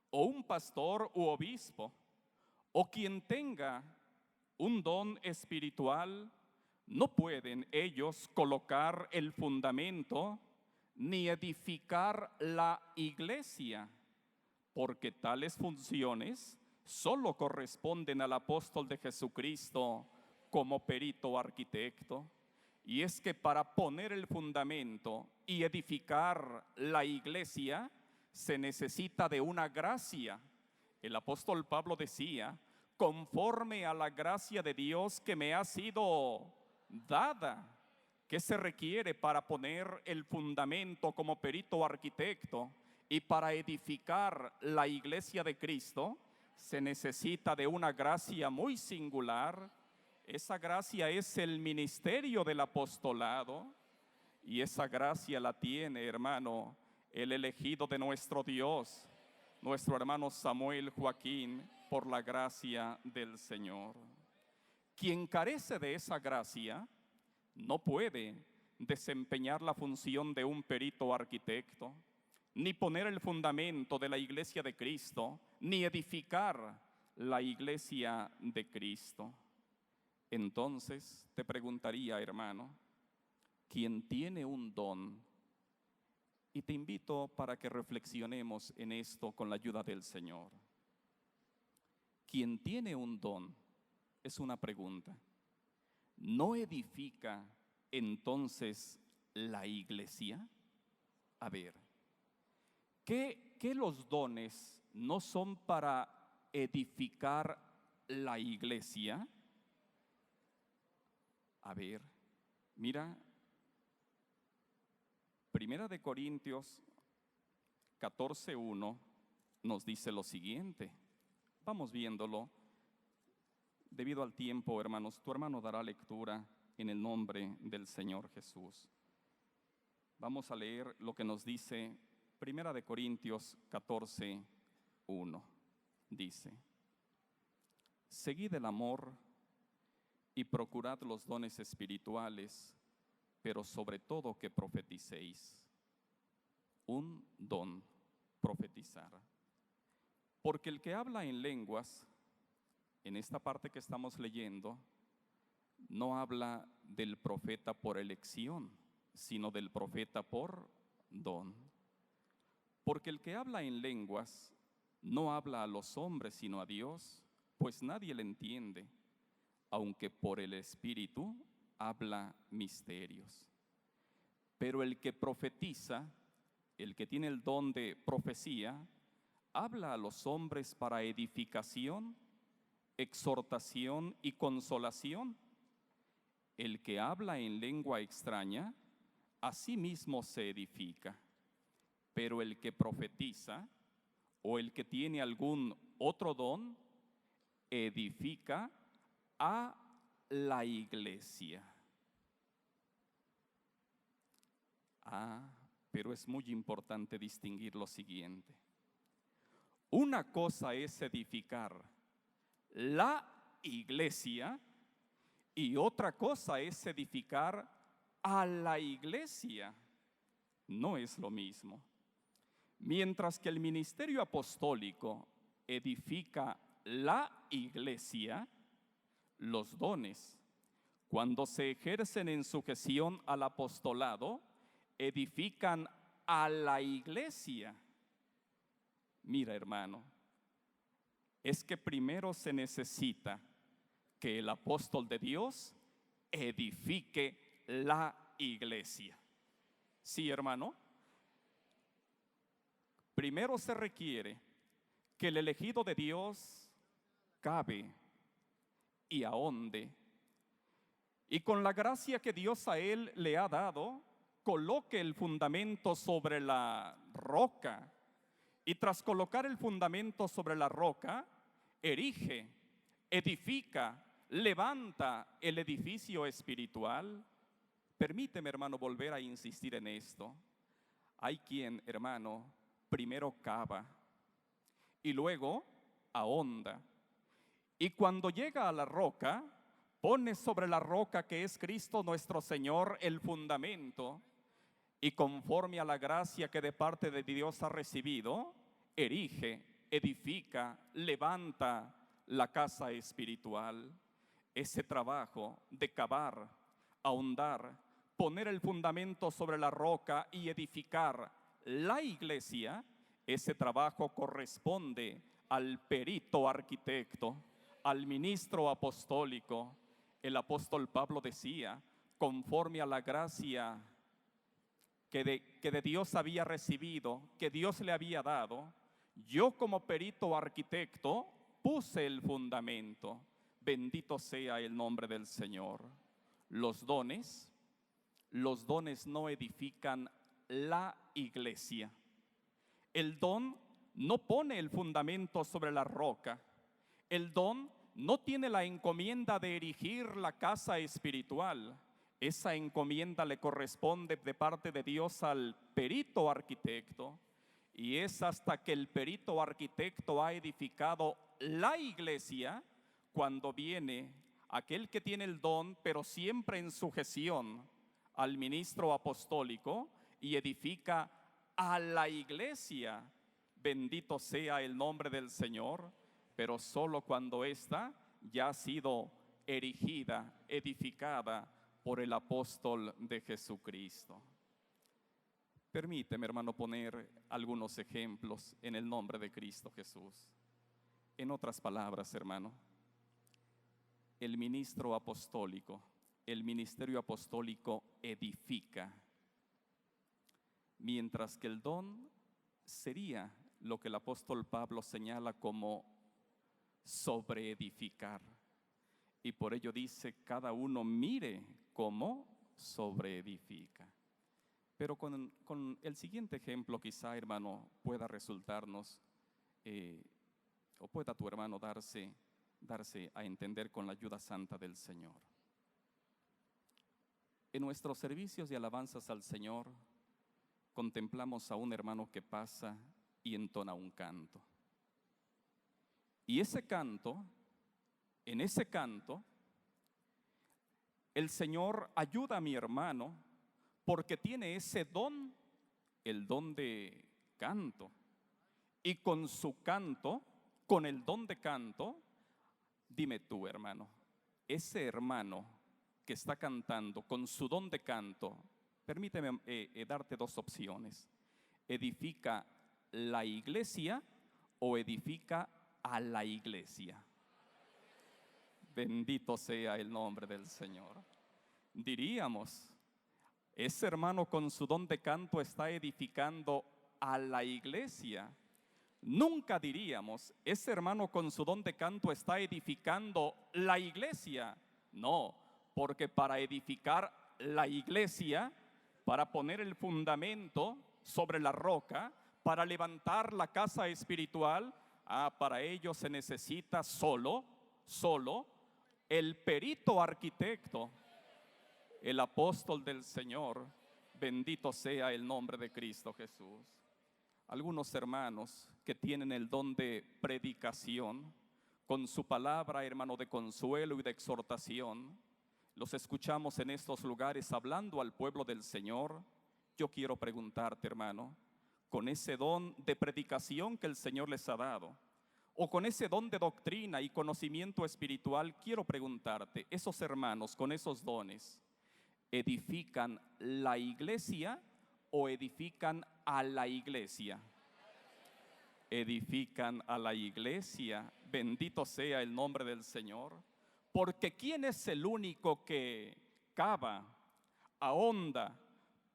o un pastor u obispo o quien tenga un don espiritual, no pueden ellos colocar el fundamento ni edificar la iglesia, porque tales funciones solo corresponden al apóstol de Jesucristo como perito arquitecto. Y es que para poner el fundamento y edificar la iglesia se necesita de una gracia. El apóstol Pablo decía, conforme a la gracia de Dios que me ha sido dada. ¿Qué se requiere para poner el fundamento como perito arquitecto y para edificar la iglesia de Cristo? Se necesita de una gracia muy singular. Esa gracia es el ministerio del apostolado, y esa gracia la tiene, hermano, el elegido de nuestro Dios, nuestro hermano Samuel Joaquín, por la gracia del Señor. Quien carece de esa gracia no puede desempeñar la función de un perito arquitecto, ni poner el fundamento de la iglesia de Cristo, ni edificar la iglesia de Cristo. Entonces te preguntaría, hermano, ¿quién tiene un don? Y te invito para que reflexionemos en esto con la ayuda del Señor. ¿Quién tiene un don? Es una pregunta. ¿No edifica entonces la iglesia? A ver, ¿qué los dones no son para edificar la iglesia? A ver, mira, Primera de Corintios 14:1 nos dice lo siguiente. Vamos viéndolo. Debido al tiempo, hermanos, tu hermano dará lectura en el nombre del Señor Jesús. Vamos a leer lo que nos dice Primera de Corintios 14:1. Dice: seguid el amor y procurad los dones espirituales, pero sobre todo que profeticéis. Un don, profetizar. Porque el que habla en lenguas, en esta parte que estamos leyendo, no habla del profeta por elección, sino del profeta por don. Porque el que habla en lenguas no habla a los hombres, sino a Dios, pues nadie le entiende, aunque por el Espíritu habla misterios. Pero el que profetiza, el que tiene el don de profecía, habla a los hombres para edificación, exhortación y consolación. El que habla en lengua extraña, a sí mismo se edifica. Pero el que profetiza, o el que tiene algún otro don, edifica a la iglesia. Pero es muy importante distinguir lo siguiente. Una cosa es edificar la iglesia y otra cosa es edificar a la iglesia. No es lo mismo. Mientras que el ministerio apostólico edifica la iglesia, los dones, cuando se ejercen en sujeción al apostolado, edifican a la iglesia. Mira, hermano, es que primero se necesita que el apóstol de Dios edifique la iglesia. Sí, hermano. Primero se requiere que el elegido de Dios cabe y ahonde, y con la gracia que Dios a él le ha dado, coloque el fundamento sobre la roca, y tras colocar el fundamento sobre la roca, erige, edifica, levanta el edificio espiritual. Permíteme, hermano, volver a insistir en esto. Hay quien, hermano, primero cava y luego ahonda, y cuando llega a la roca, pone sobre la roca que es Cristo nuestro Señor el fundamento, y conforme a la gracia que de parte de Dios ha recibido, erige, edifica, levanta la casa espiritual. Ese trabajo de cavar, ahondar, poner el fundamento sobre la roca y edificar la iglesia, ese trabajo corresponde al perito arquitecto, al ministro apostólico. El apóstol Pablo decía, conforme a la gracia que de Dios había recibido, que Dios le había dado, yo como perito arquitecto puse el fundamento. Bendito sea el nombre del Señor. Los dones no edifican la iglesia. El don no pone el fundamento sobre la roca. El don no tiene la encomienda de erigir la casa espiritual. Esa encomienda le corresponde de parte de Dios al perito arquitecto, y es hasta que el perito arquitecto ha edificado la iglesia cuando viene aquel que tiene el don, pero siempre en sujeción al ministro apostólico, y edifica a la iglesia. Bendito sea el nombre del Señor, pero solo cuando ésta ya ha sido erigida, edificada por el apóstol de Jesucristo. Permíteme, hermano, poner algunos ejemplos en el nombre de Cristo Jesús. En otras palabras, hermano, el ministro apostólico, el ministerio apostólico edifica, mientras que el don sería lo que el apóstol Pablo señala como sobreedificar. Y por ello dice, cada uno mire cómo sobreedifica. Pero con el siguiente ejemplo quizá, hermano, pueda resultarnos, o pueda tu hermano darse a entender con la ayuda santa del Señor. En nuestros servicios de alabanzas al Señor, contemplamos a un hermano que pasa y entona un canto. Y en ese canto, el Señor ayuda a mi hermano porque tiene ese don, el don de canto. Y con su canto, con el don de canto, dime tú, hermano, ese hermano que está cantando con su don de canto, permíteme darte dos opciones. ¿Edifica la iglesia o edifica a la iglesia? Bendito sea el nombre del Señor. Diríamos, ese hermano con su don de canto está edificando a la iglesia. Nunca diríamos, ese hermano con su don de canto está edificando la iglesia. No, porque para edificar la iglesia, para poner el fundamento sobre la roca, para levantar la casa espiritual, para ello se necesita solo el perito arquitecto, el apóstol del Señor. Bendito sea el nombre de Cristo Jesús. Algunos hermanos que tienen el don de predicación, con su palabra, hermano, de consuelo y de exhortación, los escuchamos en estos lugares hablando al pueblo del Señor. Yo quiero preguntarte, hermano, con ese don de predicación que el Señor les ha dado, o con ese don de doctrina y conocimiento espiritual, quiero preguntarte, esos hermanos con esos dones, ¿edifican la iglesia o edifican a la iglesia? Edifican a la iglesia. Bendito sea el nombre del Señor. Porque ¿quién es el único que cava, ahonda,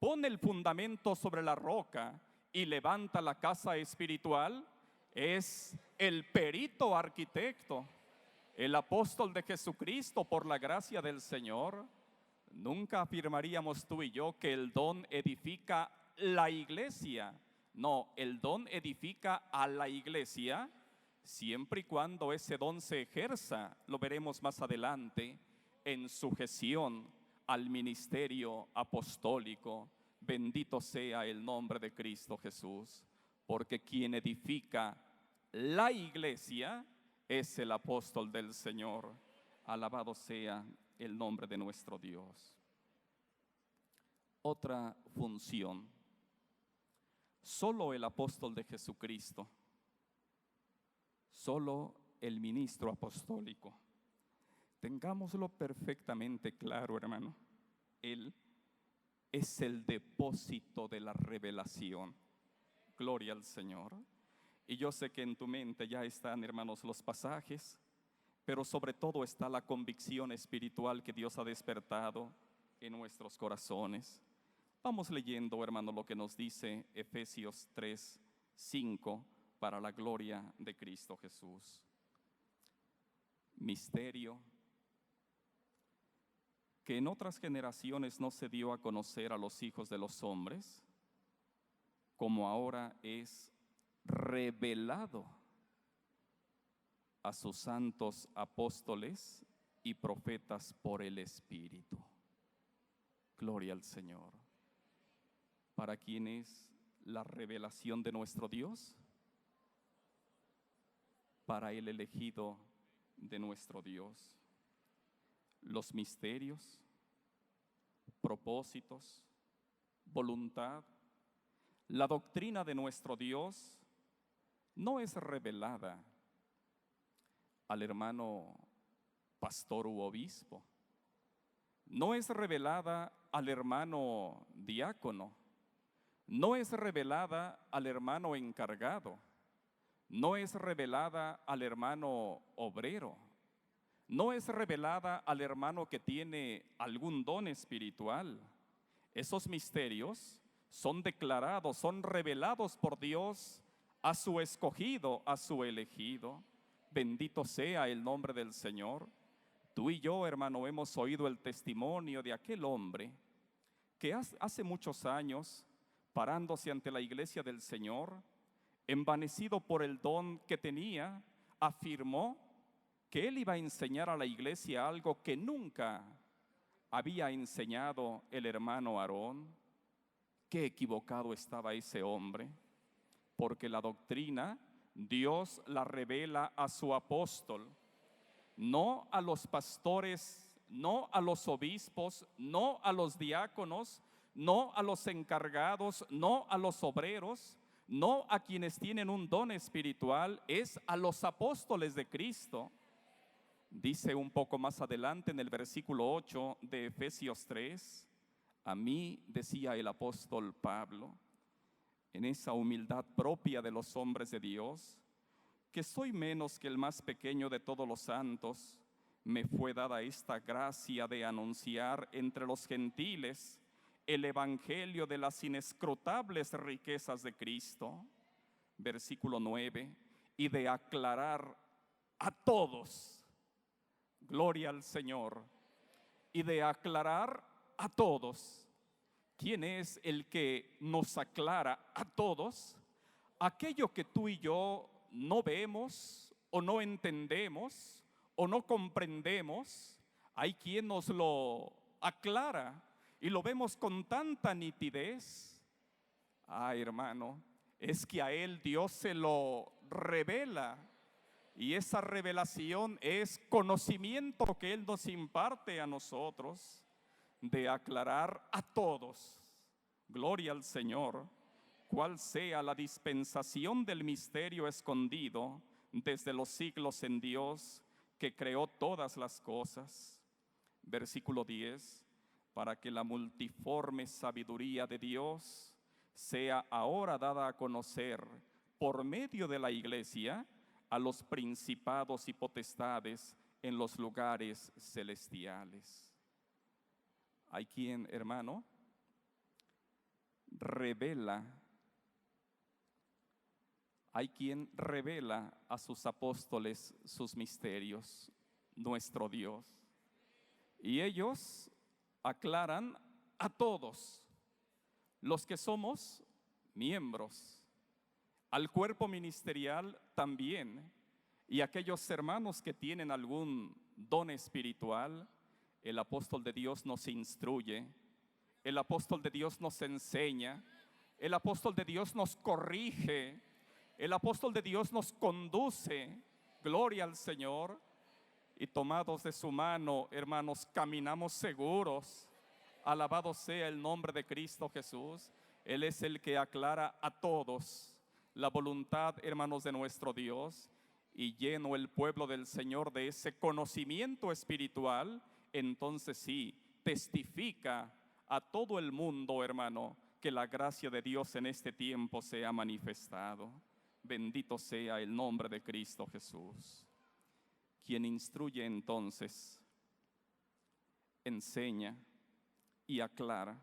pone el fundamento sobre la roca y levanta la casa espiritual? Es el perito arquitecto, el apóstol de Jesucristo, por la gracia del Señor. Nunca afirmaríamos tú y yo que el don edifica la iglesia. No, el don edifica a la iglesia siempre y cuando ese don se ejerza, lo veremos más adelante, en sujeción al ministerio apostólico. Bendito sea el nombre de Cristo Jesús, porque quien edifica la iglesia es el apóstol del Señor. Alabado sea el nombre de nuestro Dios. Otra función. Solo el apóstol de Jesucristo, solo el ministro apostólico. Tengámoslo perfectamente claro, hermano. Él es el depósito de la revelación. Gloria al Señor. Y yo sé que en tu mente ya están, hermanos, los pasajes, pero sobre todo está la convicción espiritual que Dios ha despertado en nuestros corazones. Vamos leyendo, hermano, lo que nos dice Efesios 3:5 para la gloria de Cristo Jesús. Misterio que en otras generaciones no se dio a conocer a los hijos de los hombres, como ahora es revelado a sus santos apóstoles y profetas por el Espíritu. Gloria al Señor. ¿Para quién es la revelación de nuestro Dios? Para el elegido de nuestro Dios. Los misterios, propósitos, voluntad, la doctrina de nuestro Dios no es revelada al hermano pastor u obispo, no es revelada al hermano diácono, no es revelada al hermano encargado, no es revelada al hermano obrero, no es revelada al hermano que tiene algún don espiritual. Esos misterios son declarados, son revelados por Dios a su escogido, a su elegido. Bendito sea el nombre del Señor. Tú y yo, hermano, hemos oído el testimonio de aquel hombre que hace muchos años, parándose ante la iglesia del Señor, envanecido por el don que tenía, afirmó que él iba a enseñar a la iglesia algo que nunca había enseñado el hermano Aarón. Qué equivocado estaba ese hombre, porque la doctrina Dios la revela a su apóstol, no a los pastores, no a los obispos, no a los diáconos, no a los encargados, no a los obreros, no a quienes tienen un don espiritual, es a los apóstoles de Cristo. Dice un poco más adelante en el versículo 8 de Efesios 3, a mí, decía el apóstol Pablo, en esa humildad propia de los hombres de Dios, que soy menos que el más pequeño de todos los santos, me fue dada esta gracia de anunciar entre los gentiles el evangelio de las inescrutables riquezas de Cristo. Versículo 9, y de aclarar a todos, gloria al Señor, y de aclarar a todos. ¿Quién es el que nos aclara a todos? Aquello que tú y yo no vemos o no entendemos o no comprendemos, hay quien nos lo aclara y lo vemos con tanta nitidez. Hermano, es que a Él Dios se lo revela, y esa revelación es conocimiento que Él nos imparte a nosotros, de aclarar a todos, gloria al Señor, cuál sea la dispensación del misterio escondido desde los siglos en Dios, que creó todas las cosas. Versículo 10, para que la multiforme sabiduría de Dios sea ahora dada a conocer por medio de la iglesia a los principados y potestades en los lugares celestiales. Hay quien, hermano, hay quien revela a sus apóstoles sus misterios, nuestro Dios. Y ellos aclaran a todos los que somos miembros, al cuerpo ministerial también, y aquellos hermanos que tienen algún don espiritual. El apóstol de Dios nos instruye, el apóstol de Dios nos enseña, el apóstol de Dios nos corrige, el apóstol de Dios nos conduce, gloria al Señor, y tomados de su mano, hermanos, caminamos seguros. Alabado sea el nombre de Cristo Jesús. Él es el que aclara a todos la voluntad, hermanos, de nuestro Dios, y lleno el pueblo del Señor de ese conocimiento espiritual, entonces sí, testifica a todo el mundo, hermano, que la gracia de Dios en este tiempo se ha manifestado. Bendito sea el nombre de Cristo Jesús. Quien instruye entonces, enseña y aclara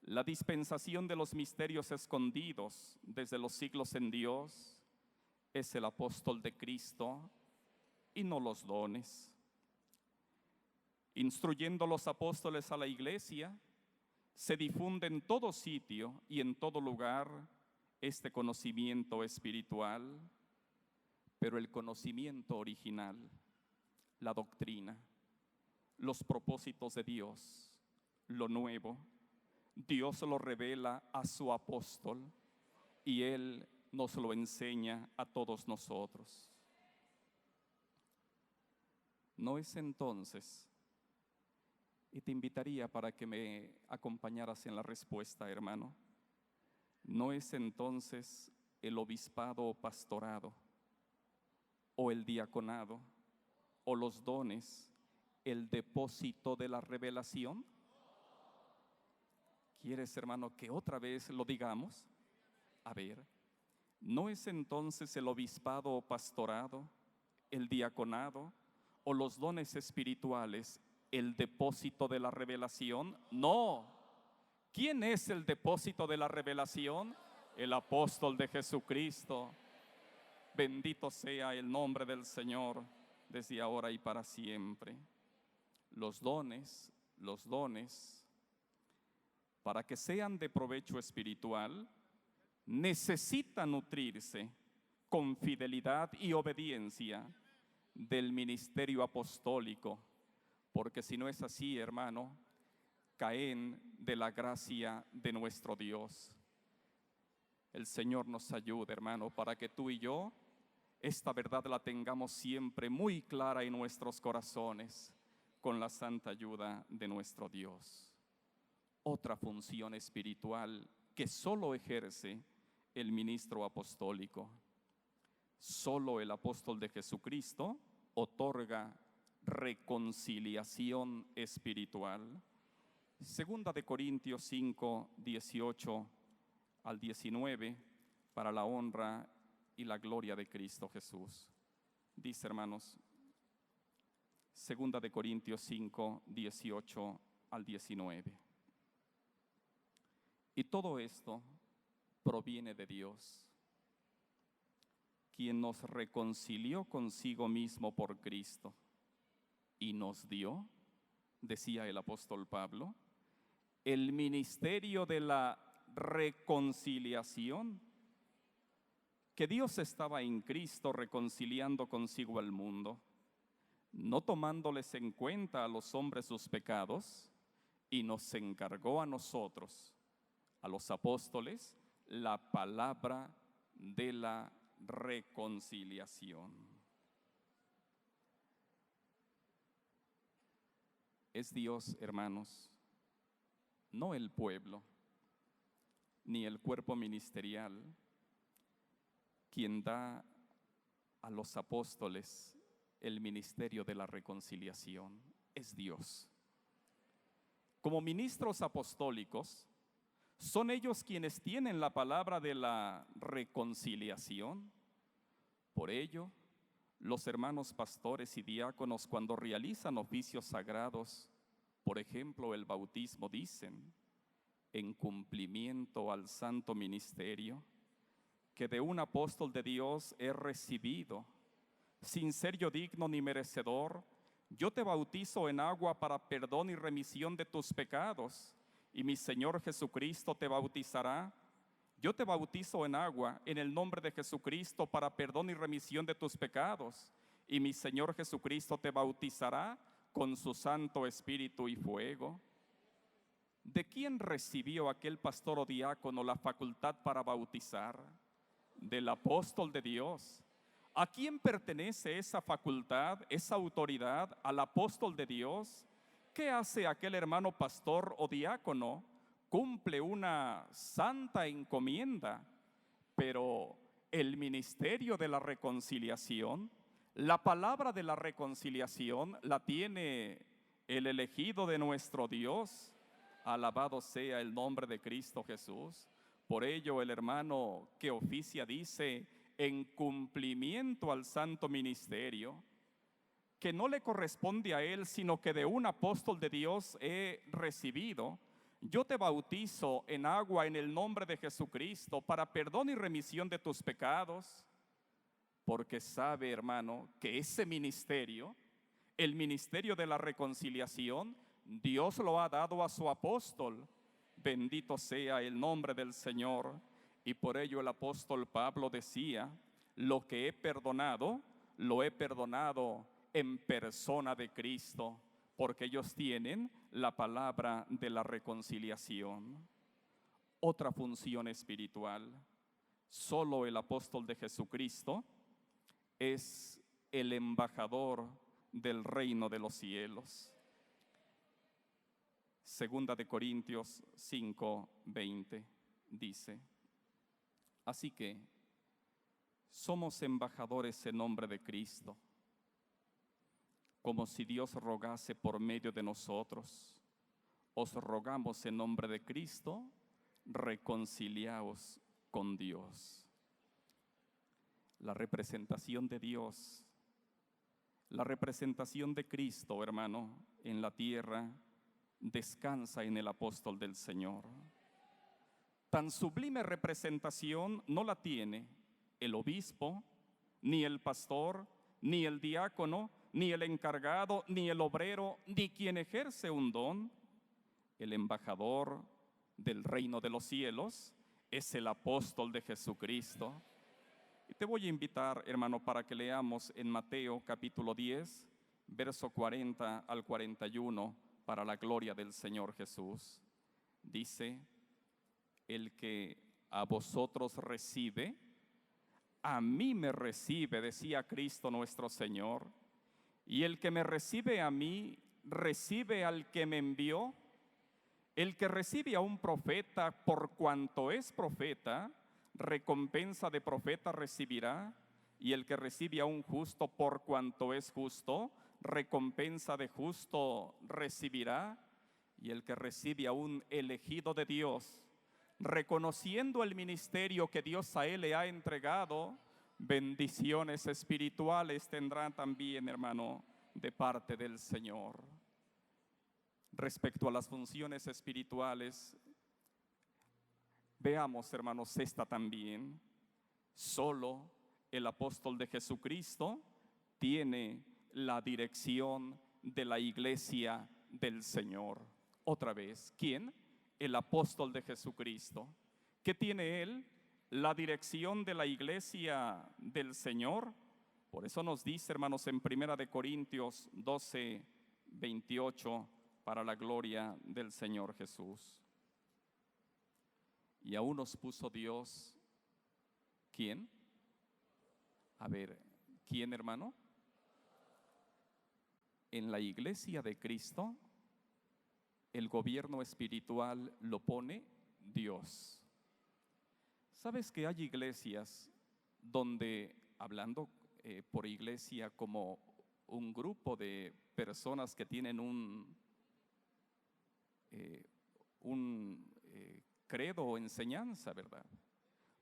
la dispensación de los misterios escondidos desde los siglos en Dios, es el apóstol de Cristo y no los dones. Instruyendo los apóstoles a la iglesia, se difunde en todo sitio y en todo lugar este conocimiento espiritual, pero el conocimiento original, la doctrina, los propósitos de Dios, lo nuevo, Dios lo revela a su apóstol y Él nos lo enseña a todos nosotros. No es entonces, y te invitaría para que me acompañaras en la respuesta, hermano, no es entonces el obispado o pastorado, o el diaconado, o los dones, el depósito de la revelación. ¿Quieres, hermano, que otra vez lo digamos? A ver, ¿no es entonces el obispado o pastorado, el diaconado o los dones espirituales el depósito de la revelación? No. ¿Quién es el depósito de la revelación? El apóstol de Jesucristo. Bendito sea el nombre del Señor desde ahora y para siempre. Los dones, para que sean de provecho espiritual, necesitan nutrirse con fidelidad y obediencia del ministerio apostólico, porque si no es así, hermano, caen de la gracia de nuestro Dios. El Señor nos ayude, hermano, para que tú y yo esta verdad la tengamos siempre muy clara en nuestros corazones, con la santa ayuda de nuestro Dios. Otra función espiritual que solo ejerce el ministro apostólico. Solo el apóstol de Jesucristo otorga reconciliación espiritual. Segunda de Corintios 5, 18 al 19, para la honra y la gloria de Cristo Jesús. Dice, hermanos, Segunda de Corintios 5, 18 al 19. Y todo esto proviene de Dios, quien nos reconcilió consigo mismo por Cristo y nos dio, decía el apóstol Pablo, el ministerio de la reconciliación, que Dios estaba en Cristo reconciliando consigo al mundo, no tomándoles en cuenta a los hombres sus pecados, y nos encargó a nosotros, a los apóstoles, la palabra de la reconciliación. Es Dios, hermanos, no el pueblo, ni el cuerpo ministerial, quien da a los apóstoles el ministerio de la reconciliación. Es Dios. Como ministros apostólicos, son ellos quienes tienen la palabra de la reconciliación. Por ello, los hermanos pastores y diáconos, cuando realizan oficios sagrados, por ejemplo el bautismo, dicen, en cumplimiento al santo ministerio que de un apóstol de Dios he recibido, sin ser yo digno ni merecedor, yo te bautizo en agua para perdón y remisión de tus pecados, y mi Señor Jesucristo te bautizará. Yo te bautizo en agua en el nombre de Jesucristo para perdón y remisión de tus pecados, y mi Señor Jesucristo te bautizará con su Santo Espíritu y fuego. ¿De quién recibió aquel pastor o diácono la facultad para bautizar? Del apóstol de Dios. ¿A quién pertenece esa facultad, esa autoridad? Al apóstol de Dios. ¿Qué hace aquel hermano pastor o diácono? Cumple una santa encomienda, pero el ministerio de la reconciliación, la palabra de la reconciliación la tiene el elegido de nuestro Dios. Alabado sea el nombre de Cristo Jesús. Por ello el hermano que oficia dice, en cumplimiento al santo ministerio, que no le corresponde a él, sino que de un apóstol de Dios he recibido. Yo te bautizo en agua en el nombre de Jesucristo para perdón y remisión de tus pecados, porque sabe, hermano, que ese ministerio, el ministerio de la reconciliación, Dios lo ha dado a su apóstol. Bendito sea el nombre del Señor. Y por ello el apóstol Pablo decía, lo que he perdonado, lo he perdonado en persona de Cristo, porque ellos tienen la palabra de la reconciliación. Otra función espiritual, solo el apóstol de Jesucristo es el embajador del reino de los cielos. Segunda de Corintios 5:20 dice, así que somos embajadores en nombre de Cristo, como si Dios rogase por medio de nosotros. Os rogamos en nombre de Cristo, reconciliaos con Dios. La representación de Dios, la representación de Cristo, hermano, en la tierra, descansa en el apóstol del Señor. Tan sublime representación no la tiene el obispo, ni el pastor, ni el diácono, ni el encargado, ni el obrero, ni quien ejerce un don. El embajador del reino de los cielos es el apóstol de Jesucristo. Y te voy a invitar, hermano, para que leamos en Mateo capítulo 10, verso 40 al 41, para la gloria del Señor Jesús. Dice, el que a vosotros recibe, a mí me recibe, decía Cristo nuestro Señor. Y el que me recibe a mí, recibe al que me envió. El que recibe a un profeta por cuanto es profeta, recompensa de profeta recibirá. Y el que recibe a un justo por cuanto es justo, recompensa de justo recibirá. Y el que recibe a un elegido de Dios, reconociendo el ministerio que Dios a él le ha entregado, bendiciones espirituales tendrá también, hermano, de parte del Señor. Respecto a las funciones espirituales, veamos, hermanos, esta también. Solo el apóstol de Jesucristo tiene la dirección de la iglesia del Señor. Otra vez, ¿quién? El apóstol de Jesucristo. ¿Qué tiene él? La dirección de la iglesia del Señor. Por eso nos dice, hermanos, en 1 Corintios 12, 28, para la gloria del Señor Jesús. Y aún nos puso Dios, ¿quién? A ver, ¿quién, hermano? En la iglesia de Cristo, el gobierno espiritual lo pone Dios. ¿Sabes que hay iglesias donde, hablando por iglesia como un grupo de personas que tienen un credo o enseñanza, ¿verdad?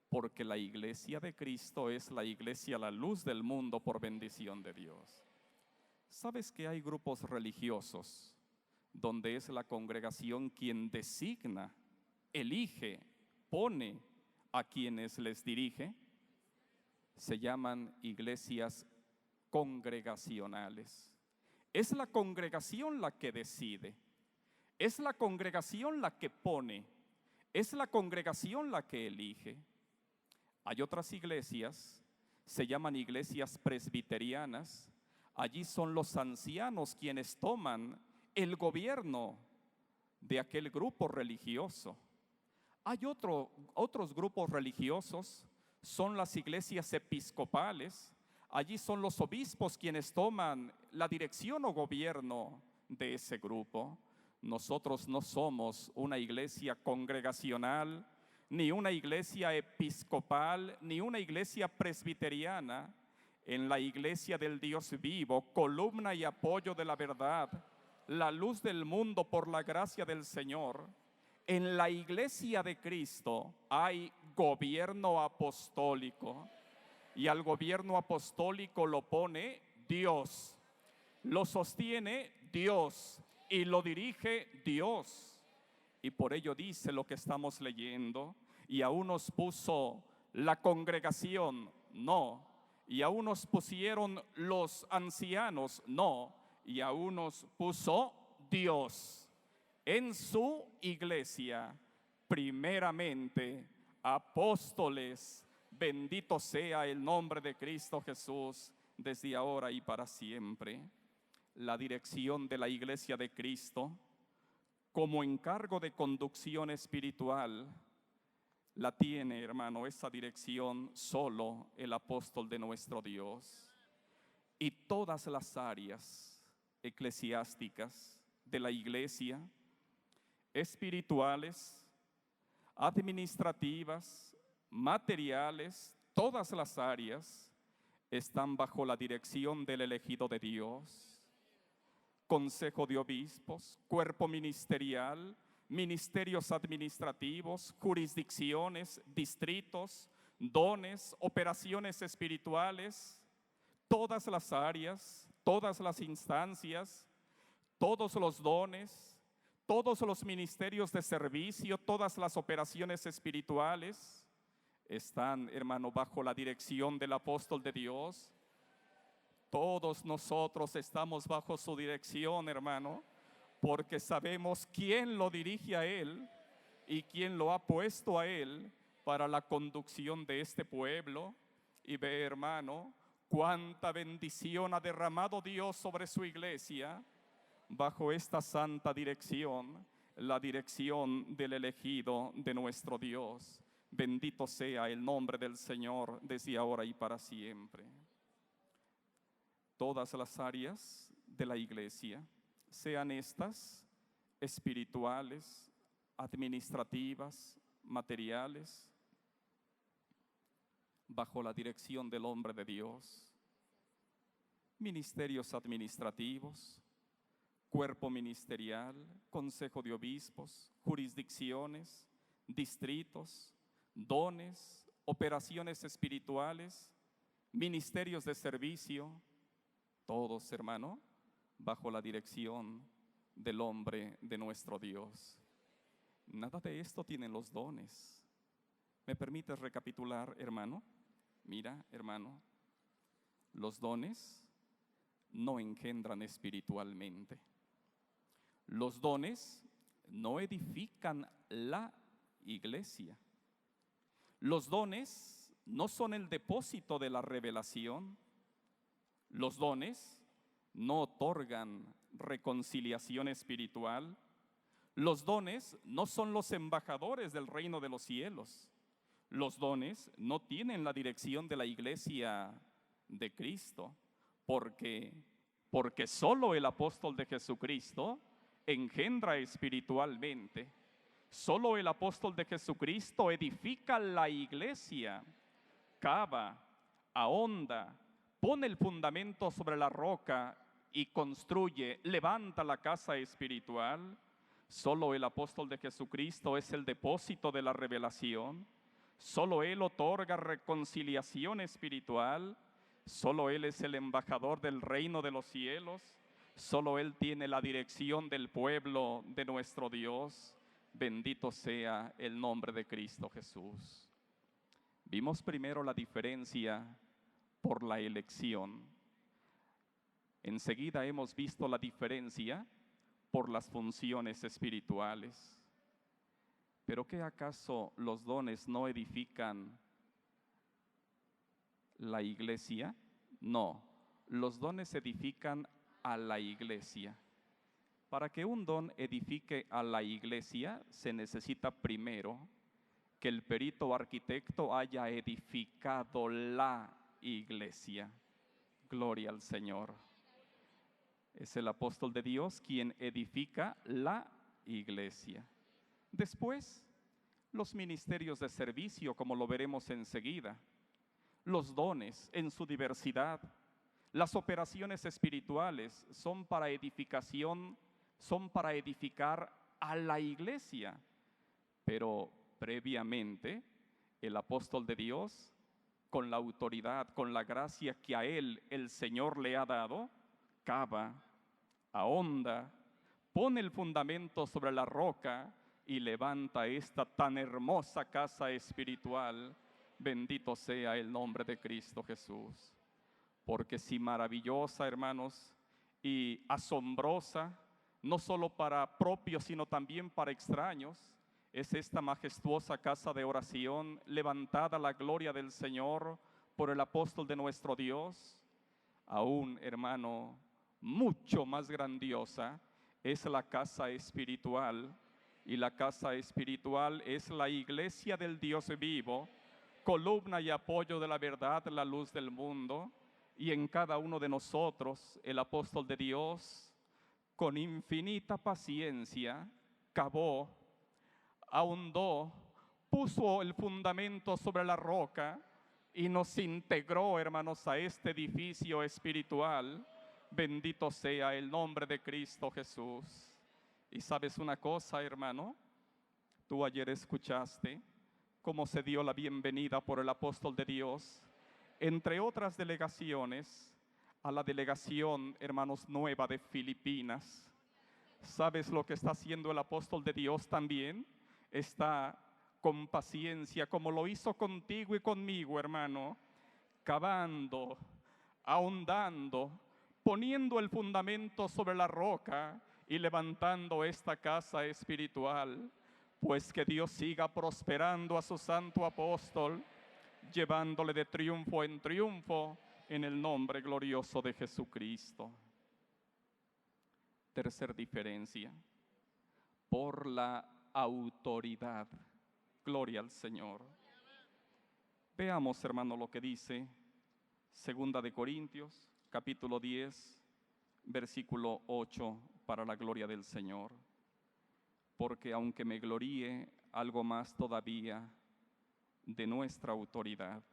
Porque la iglesia de Cristo es la iglesia, la luz del mundo por bendición de Dios. ¿Sabes que hay grupos religiosos donde es la congregación quien designa, elige, pone a quienes les dirige? Se llaman iglesias congregacionales. Es la congregación la que decide, es la congregación la que pone, es la congregación la que elige. Hay otras iglesias, se llaman iglesias presbiterianas. Allí son los ancianos quienes toman el gobierno de aquel grupo religioso. Hay otros grupos religiosos, son las iglesias episcopales. Allí son los obispos quienes toman la dirección o gobierno de ese grupo. Nosotros no somos una iglesia congregacional, ni una iglesia episcopal, ni una iglesia presbiteriana. En la iglesia del Dios vivo, columna y apoyo de la verdad, la luz del mundo por la gracia del Señor, en la iglesia de Cristo hay gobierno apostólico, y al gobierno apostólico lo pone Dios, lo sostiene Dios y lo dirige Dios. Y por ello dice lo que estamos leyendo: y aún nos puso la congregación, no; y aún nos pusieron los ancianos, no; y aún nos puso Dios en su iglesia, primeramente apóstoles. Bendito sea el nombre de Cristo Jesús, desde ahora y para siempre. La dirección de la iglesia de Cristo, como encargo de conducción espiritual, la tiene, hermano, esa dirección solo el apóstol de nuestro Dios. Y todas las áreas eclesiásticas de la iglesia, espirituales, administrativas, materiales, todas las áreas están bajo la dirección del elegido de Dios. Consejo de obispos, cuerpo ministerial, ministerios administrativos, jurisdicciones, distritos, dones, operaciones espirituales, todas las áreas, todas las instancias, todos los dones, todos los ministerios de servicio, todas las operaciones espirituales están, hermano, bajo la dirección del apóstol de Dios. Todos nosotros estamos bajo su dirección, hermano, porque sabemos quién lo dirige a él y quién lo ha puesto a él para la conducción de este pueblo. Y ve, hermano, cuánta bendición ha derramado Dios sobre su iglesia bajo esta santa dirección, la dirección del elegido de nuestro Dios. Bendito sea el nombre del Señor desde ahora y para siempre. Todas las áreas de la iglesia, sean estas espirituales, administrativas, materiales, bajo la dirección del hombre de Dios. Ministerios administrativos, cuerpo ministerial, consejo de obispos, jurisdicciones, distritos, dones, operaciones espirituales, ministerios de servicio, todos, hermano, bajo la dirección del hombre de nuestro Dios. Nada de esto tienen los dones. ¿Me permites recapitular, hermano? Mira, hermano, los dones no engendran espiritualmente. Los dones no edifican la iglesia. Los dones no son el depósito de la revelación. Los dones no otorgan reconciliación espiritual. Los dones no son los embajadores del reino de los cielos. Los dones no tienen la dirección de la iglesia de Cristo, porque solo el apóstol de Jesucristo engendra espiritualmente. Solo el apóstol de Jesucristo edifica la iglesia, cava, ahonda, pone el fundamento sobre la roca y construye, levanta la casa espiritual. Solo el apóstol de Jesucristo es el depósito de la revelación. Solo Él otorga reconciliación espiritual. Solo Él es el embajador del reino de los cielos. Solo Él tiene la dirección del pueblo de nuestro Dios. Bendito sea el nombre de Cristo Jesús. Vimos primero la diferencia por la elección. Enseguida hemos visto la diferencia por las funciones espirituales. ¿Pero qué acaso los dones no edifican la iglesia? No, los dones edifican a la iglesia. Para que un don edifique a la iglesia, se necesita primero que el perito arquitecto haya edificado la iglesia. Gloria al Señor. Es el apóstol de Dios quien edifica la iglesia. Después, los ministerios de servicio, como lo veremos enseguida, los dones en su diversidad, las operaciones espirituales son para edificación, son para edificar a la iglesia. Pero previamente, el apóstol de Dios, con la autoridad, con la gracia que a él el Señor le ha dado, cava, ahonda, pone el fundamento sobre la roca y levanta esta tan hermosa casa espiritual. Bendito sea el nombre de Cristo Jesús. Porque si maravillosa, hermanos, y asombrosa, no solo para propios, sino también para extraños, es esta majestuosa casa de oración levantada a la gloria del Señor por el apóstol de nuestro Dios. Aún, hermano, mucho más grandiosa es la casa espiritual, y la casa espiritual es la iglesia del Dios vivo, columna y apoyo de la verdad, la luz del mundo. Y en cada uno de nosotros, el apóstol de Dios, con infinita paciencia, cavó, ahondó, puso el fundamento sobre la roca y nos integró, hermanos, a este edificio espiritual. Bendito sea el nombre de Cristo Jesús. Y sabes una cosa, hermano, tú ayer escuchaste cómo se dio la bienvenida por el apóstol de Dios, entre otras delegaciones, a la delegación, hermanos, nueva de Filipinas. ¿Sabes lo que está haciendo el apóstol de Dios también? Está con paciencia, como lo hizo contigo y conmigo, hermano, cavando, ahondando, poniendo el fundamento sobre la roca y levantando esta casa espiritual. Pues que Dios siga prosperando a su santo apóstol, llevándole de triunfo en triunfo en el nombre glorioso de Jesucristo. Tercer diferencia, por la autoridad. Gloria al Señor. Veamos, hermano, lo que dice Segunda de Corintios, capítulo 10, versículo 8, para la gloria del Señor. Porque aunque me gloríe algo más todavía de nuestra autoridad,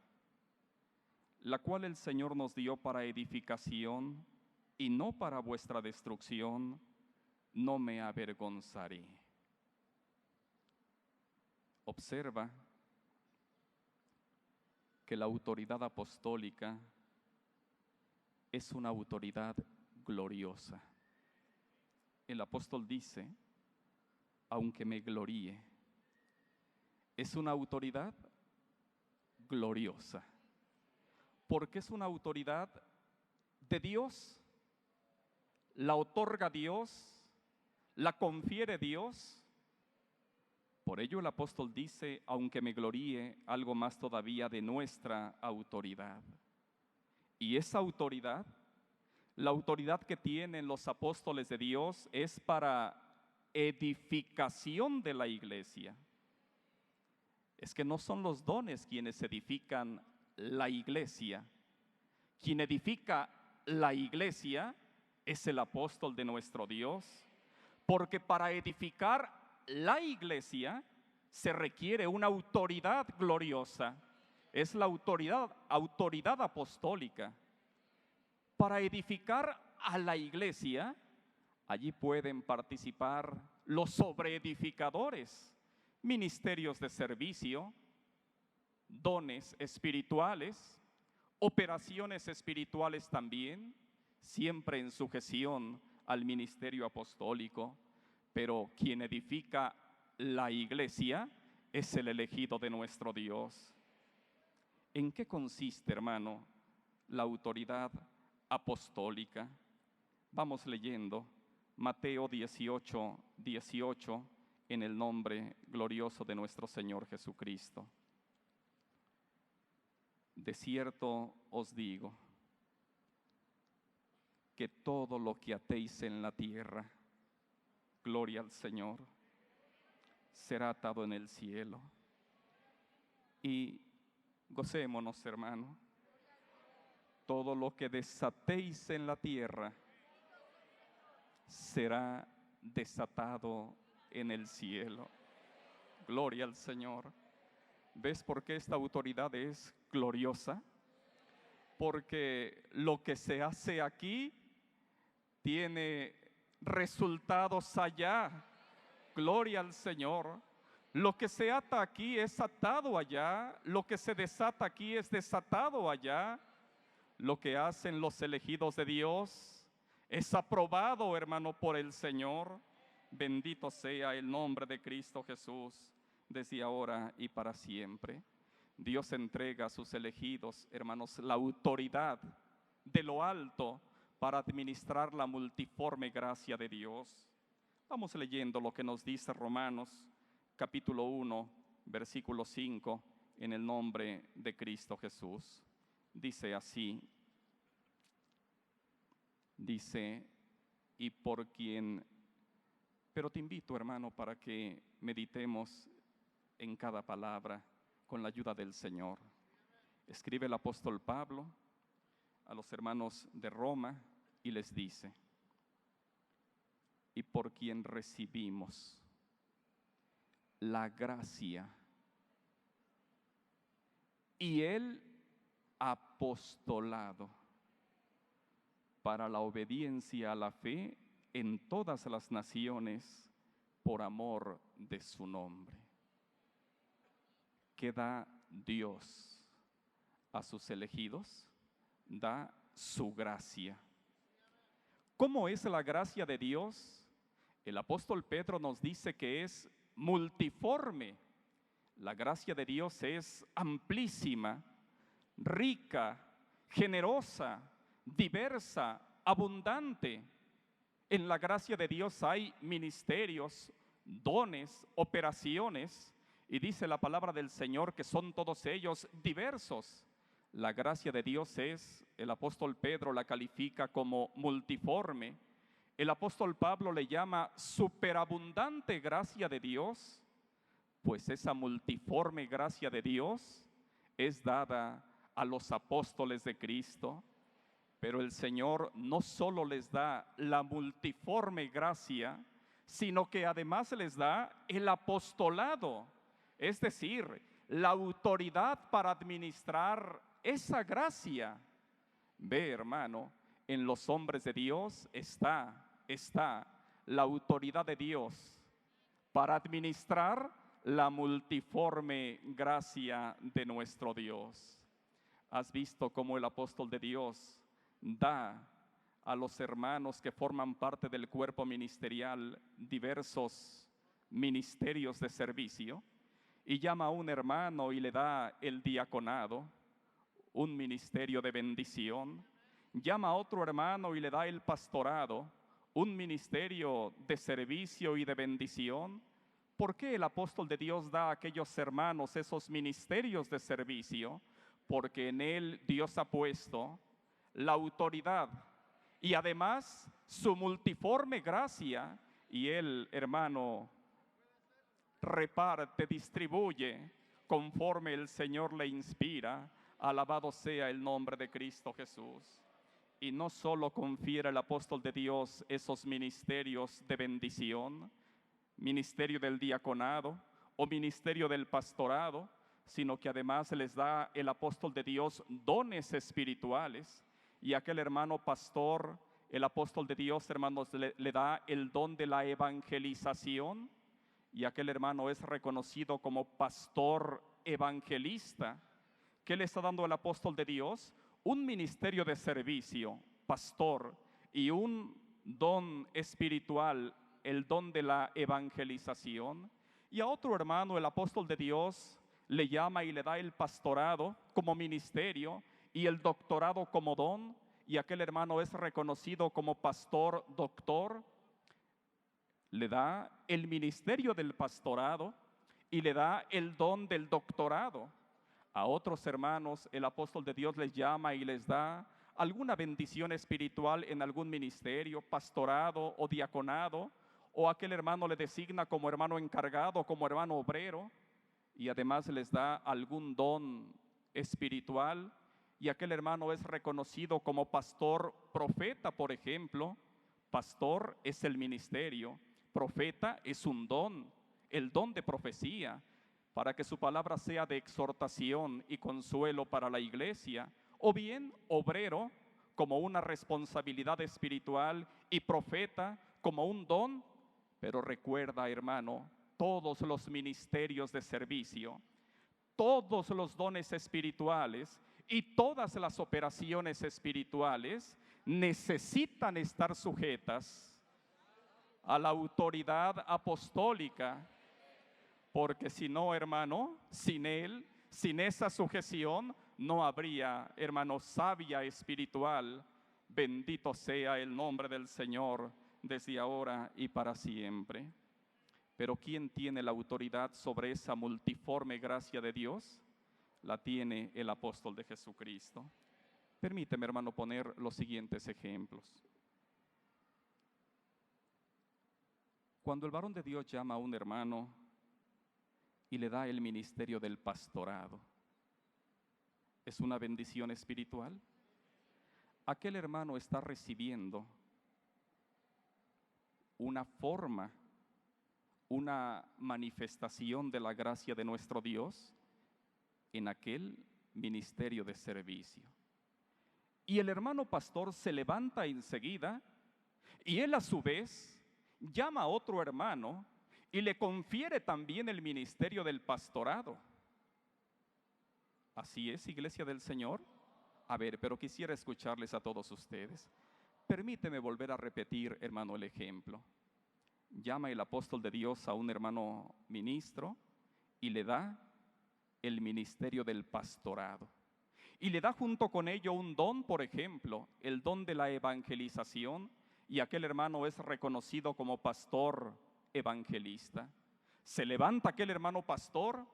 la cual el Señor nos dio para edificación y no para vuestra destrucción, no me avergonzaré. Observa que la autoridad apostólica es una autoridad gloriosa. El apóstol dice, aunque me gloríe, es una autoridad gloriosa, porque es una autoridad de Dios, la otorga Dios, la confiere Dios. Por ello el apóstol dice, aunque me gloríe algo más todavía de nuestra autoridad. Y esa autoridad La autoridad que tienen los apóstoles de Dios es para edificación de la iglesia. Es que no son los dones quienes edifican la iglesia. Quien edifica la iglesia es el apóstol de nuestro Dios, porque para edificar la iglesia se requiere una autoridad gloriosa. Es la autoridad apostólica. Para edificar a la iglesia, allí pueden participar los sobreedificadores, ministerios de servicio, dones espirituales, operaciones espirituales también, siempre en sujeción al ministerio apostólico. Pero quien edifica la iglesia es el elegido de nuestro Dios. ¿En qué consiste, hermano, la autoridad apostólica? Vamos leyendo Mateo 18:18 en el nombre glorioso de nuestro Señor Jesucristo. De cierto os digo que todo lo que atéis en la tierra, gloria al Señor, será atado en el cielo. Y gocémonos, hermano, todo lo que desatéis en la tierra será desatado en el cielo. Gloria al Señor. ¿Ves por qué esta autoridad es gloriosa? Porque lo que se hace aquí tiene resultados allá. Gloria al Señor. Lo que se ata aquí es atado allá. Lo que se desata aquí es desatado allá. Lo que hacen los elegidos de Dios es aprobado, hermano, por el Señor. Bendito sea el nombre de Cristo Jesús, desde ahora y para siempre. Dios entrega a sus elegidos, hermanos, la autoridad de lo alto para administrar la multiforme gracia de Dios. Vamos leyendo lo que nos dice Romanos, capítulo 1, versículo 5, en el nombre de Cristo Jesús. Dice así, dice, y por quien, pero te invito, hermano, para que meditemos en cada palabra con la ayuda del Señor. Escribe el apóstol Pablo a los hermanos de Roma y les dice, y por quien recibimos la gracia y el apostolado para la obediencia a la fe en todas las naciones por amor de su nombre. ¿Qué da Dios a sus elegidos? Da su gracia. ¿Cómo es la gracia de Dios? El apóstol Pedro nos dice que es multiforme. La gracia de Dios es amplísima, rica, generosa, diversa, abundante. En la gracia de Dios hay ministerios, dones, operaciones, y dice la palabra del Señor que son todos ellos diversos. La gracia de Dios es, el apóstol Pedro la califica como multiforme. El apóstol Pablo le llama superabundante gracia de Dios, pues esa multiforme gracia de Dios es dada a los apóstoles de Cristo. Pero el Señor no solo les da la multiforme gracia, sino que además les da el apostolado, es decir, la autoridad para administrar esa gracia. Ve, hermano, en los hombres de Dios está la autoridad de Dios para administrar la multiforme gracia de nuestro Dios. ¿Has visto cómo el apóstol de Dios da a los hermanos que forman parte del cuerpo ministerial diversos ministerios de servicio? Y llama a un hermano y le da el diaconado, un ministerio de bendición. Llama a otro hermano y le da el pastorado, un ministerio de servicio y de bendición. ¿Por qué el apóstol de Dios da a aquellos hermanos esos ministerios de servicio? Porque en él Dios ha puesto la autoridad, y además su multiforme gracia, y Él, hermano, reparte, distribuye conforme el Señor le inspira. Alabado sea el nombre de Cristo Jesús. Y no solo confiere el apóstol de Dios esos ministerios de bendición, ministerio del diaconado o ministerio del pastorado, sino que además les da el apóstol de Dios dones espirituales. Y aquel hermano pastor, el apóstol de Dios, hermanos, le da el don de la evangelización, y aquel hermano es reconocido como pastor evangelista. ¿Qué le está dando el apóstol de Dios? Un ministerio de servicio, pastor, y un don espiritual, el don de la evangelización. Y a otro hermano, el apóstol de Dios, le llama y le da el pastorado como ministerio y el doctorado como don, y aquel hermano es reconocido como pastor doctor. Le da el ministerio del pastorado y le da el don del doctorado. A otros hermanos el apóstol de Dios les llama y les da alguna bendición espiritual en algún ministerio, pastorado o diaconado, o aquel hermano le designa como hermano encargado, como hermano obrero, y además les da algún don espiritual, y aquel hermano es reconocido como pastor profeta, por ejemplo. Pastor es el ministerio, profeta es un don, el don de profecía, para que su palabra sea de exhortación y consuelo para la iglesia, o bien obrero como una responsabilidad espiritual y profeta como un don. Pero recuerda, hermano, todos los ministerios de servicio, todos los dones espirituales y todas las operaciones espirituales necesitan estar sujetas a la autoridad apostólica, porque si no, hermano, sin él, sin esa sujeción, no habría, hermano, savia espiritual. Bendito sea el nombre del Señor desde ahora y para siempre. Pero ¿quién tiene la autoridad sobre esa multiforme gracia de Dios? La tiene el apóstol de Jesucristo. Permíteme, hermano, poner los siguientes ejemplos. Cuando el varón de Dios llama a un hermano y le da el ministerio del pastorado, ¿es una bendición espiritual? Aquel hermano está recibiendo una forma, una manifestación de la gracia de nuestro Dios en aquel ministerio de servicio. Y el hermano pastor se levanta enseguida y él a su vez llama a otro hermano y le confiere también el ministerio del pastorado. ¿Así es, iglesia del Señor? A ver, pero quisiera escucharles a todos ustedes. Permíteme volver a repetir, hermano, el ejemplo. Llama el apóstol de Dios a un hermano ministro y le da el ministerio del pastorado. Y le da junto con ello un don, por ejemplo, el don de la evangelización, y aquel hermano es reconocido como pastor evangelista. Se levanta aquel hermano pastor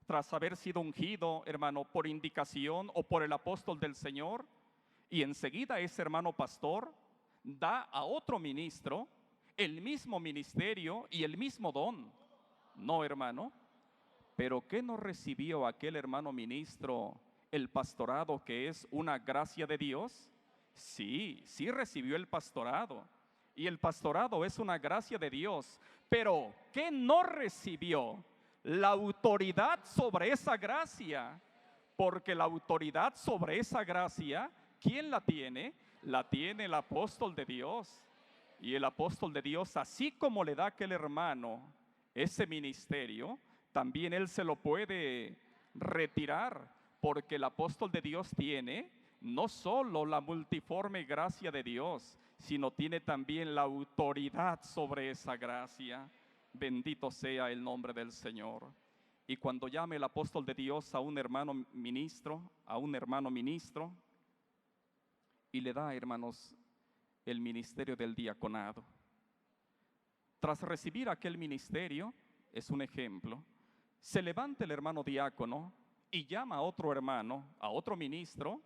tras haber sido ungido, hermano, por indicación o por el apóstol del Señor, y enseguida ese hermano pastor da a otro ministro el mismo ministerio y el mismo don. No, hermano, pero ¿qué no recibió aquel hermano ministro el pastorado, que es una gracia de Dios? Sí, sí recibió el pastorado, y el pastorado es una gracia de Dios, pero ¿qué no recibió? La autoridad sobre esa gracia, porque la autoridad sobre esa gracia, ¿quién la tiene? La tiene el apóstol de Dios. Y el apóstol de Dios, así como le da a aquel hermano ese ministerio, también él se lo puede retirar, porque el apóstol de Dios tiene no solo la multiforme gracia de Dios, sino tiene también la autoridad sobre esa gracia. Bendito sea el nombre del Señor. Y cuando llame el apóstol de Dios a un hermano ministro, y le da, hermanos, el ministerio del diaconado. Tras recibir aquel ministerio, es un ejemplo, se levanta el hermano diácono y llama a otro hermano, a otro ministro,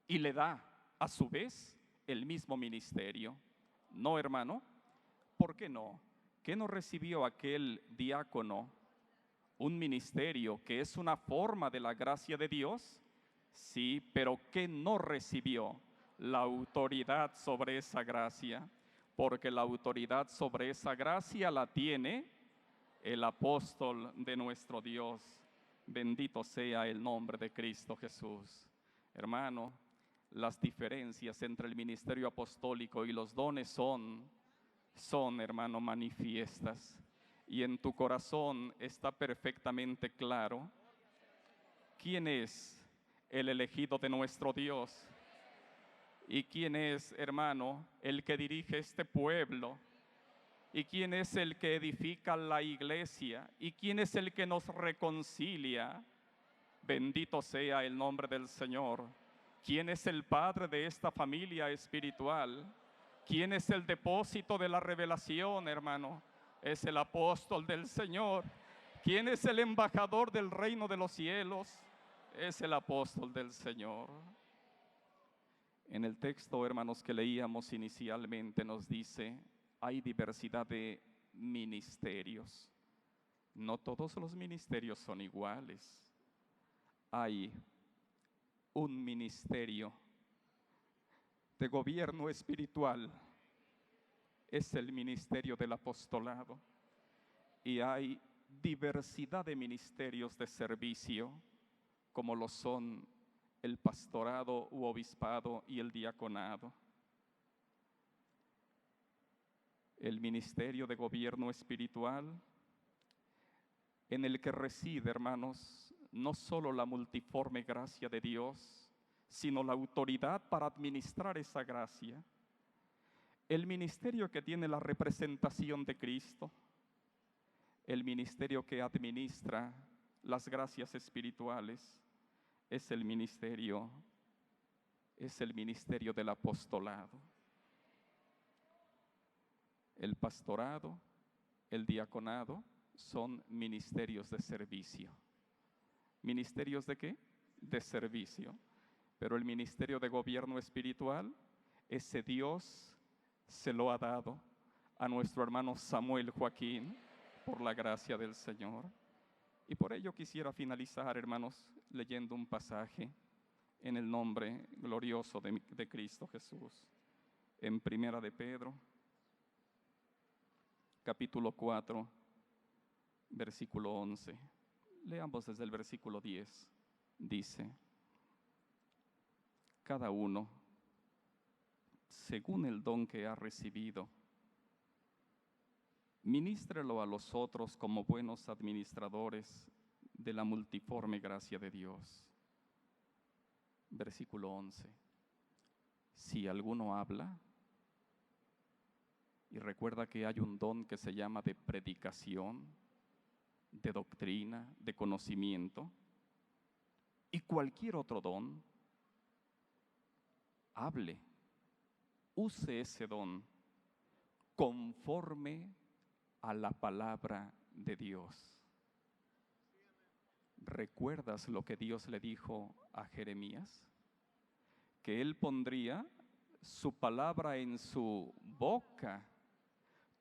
y le da a su vez el mismo ministerio. ¿No, hermano? ¿Por qué no? ¿Qué no recibió aquel diácono? Un ministerio que es una forma de la gracia de Dios. Sí, pero ¿qué no recibió? La autoridad sobre esa gracia. Porque la autoridad sobre esa gracia la tiene el apóstol de nuestro Dios. Bendito sea el nombre de Cristo Jesús. Hermano, las diferencias entre el ministerio apostólico y los dones son, hermano, manifiestas. Y en tu corazón está perfectamente claro quién es el elegido de nuestro Dios y quién es, hermano, el que dirige este pueblo y quién es el que edifica la iglesia y quién es el que nos reconcilia. Bendito sea el nombre del Señor. ¿Quién es el padre de esta familia espiritual? ¿Quién es el depósito de la revelación, hermano? Es el apóstol del Señor. ¿Quién es el embajador del reino de los cielos? Es el apóstol del Señor. En el texto, hermanos, que leíamos inicialmente nos dice, hay diversidad de ministerios. No todos los ministerios son iguales. Hay un ministerio de gobierno espiritual, es el ministerio del apostolado. Y hay diversidad de ministerios de servicio, como lo son el pastorado u obispado y el diaconado. El ministerio de gobierno espiritual, en el que reside, hermanos, no solo la multiforme gracia de Dios, sino la autoridad para administrar esa gracia. El ministerio que tiene la representación de Cristo, el ministerio que administra las gracias espirituales, es el ministerio del apostolado. El pastorado, el diaconado son ministerios de servicio. ¿Ministerios de qué? De servicio. Pero el ministerio de gobierno espiritual, ese Dios se lo ha dado a nuestro hermano Samuel Joaquín por la gracia del Señor. Y por ello quisiera finalizar, hermanos, leyendo un pasaje en el nombre glorioso de Cristo Jesús. En Primera de Pedro, capítulo 4, versículo 11. Leamos desde el versículo 10. Dice, cada uno, según el don que ha recibido, ministrelo a los otros como buenos administradores de la multiforme gracia de Dios. Versículo 11. Si alguno habla, y recuerda que hay un don que se llama de predicación, de doctrina, de conocimiento, y cualquier otro don, hable, use ese don conforme a la palabra de Dios. ¿Recuerdas lo que Dios le dijo a Jeremías? Que él pondría su palabra en su boca.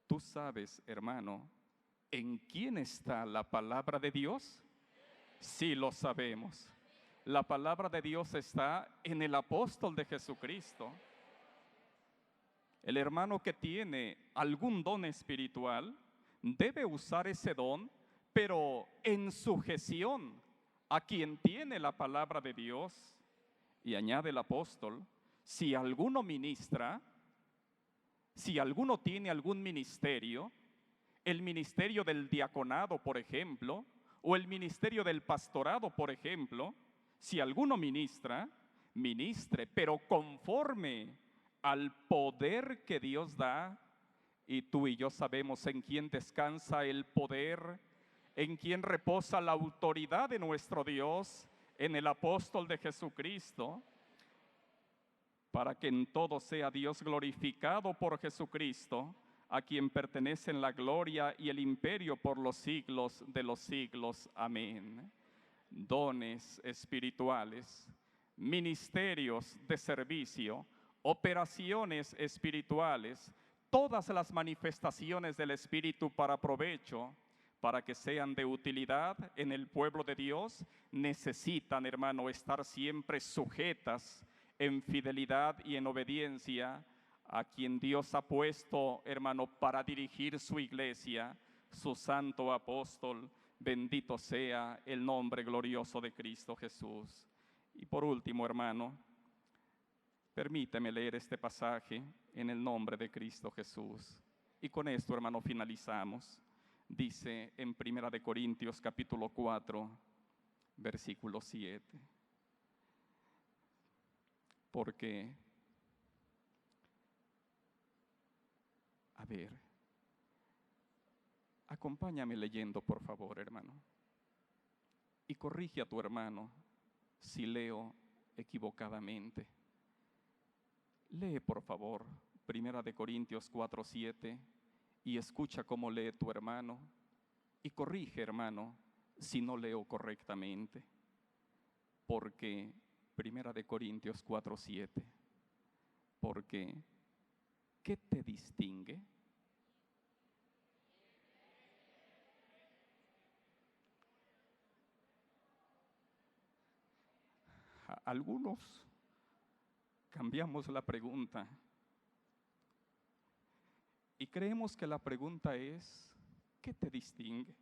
Tú sabes, hermano, ¿en quién está la palabra de Dios? Sí, lo sabemos. La palabra de Dios está en el apóstol de Jesucristo. El hermano que tiene algún don espiritual debe usar ese don, pero en sujeción a quien tiene la palabra de Dios. Y añade el apóstol, si alguno ministra, si alguno tiene algún ministerio, el ministerio del diaconado, por ejemplo, o el ministerio del pastorado, por ejemplo, si alguno ministra, ministre, pero conforme al poder que Dios da. Y tú y yo sabemos en quién descansa el poder, en quién reposa la autoridad de nuestro Dios, en el apóstol de Jesucristo, para que en todo sea Dios glorificado por Jesucristo, a quien pertenecen la gloria y el imperio por los siglos de los siglos. Amén. Dones espirituales, ministerios de servicio, operaciones espirituales, todas las manifestaciones del Espíritu para provecho, para que sean de utilidad en el pueblo de Dios, necesitan, hermano, estar siempre sujetas en fidelidad y en obediencia a quien Dios ha puesto, hermano, para dirigir su iglesia, su santo apóstol. Bendito sea el nombre glorioso de Cristo Jesús. Y por último, hermano, permíteme leer este pasaje en el nombre de Cristo Jesús. Y con esto, hermano, finalizamos. Dice en 1 de Corintios capítulo 4, versículo 7. Porque, a ver, acompáñame leyendo, por favor, hermano. Y corrige a tu hermano si leo equivocadamente. Lee, por favor, 1 de Corintios 4, 7, y escucha cómo lee tu hermano, y corrige, hermano, si no leo correctamente. Porque, 1 de Corintios 4, 7, porque, ¿qué te distingue? Algunos cambiamos la pregunta y creemos que la pregunta es, ¿qué te distingue?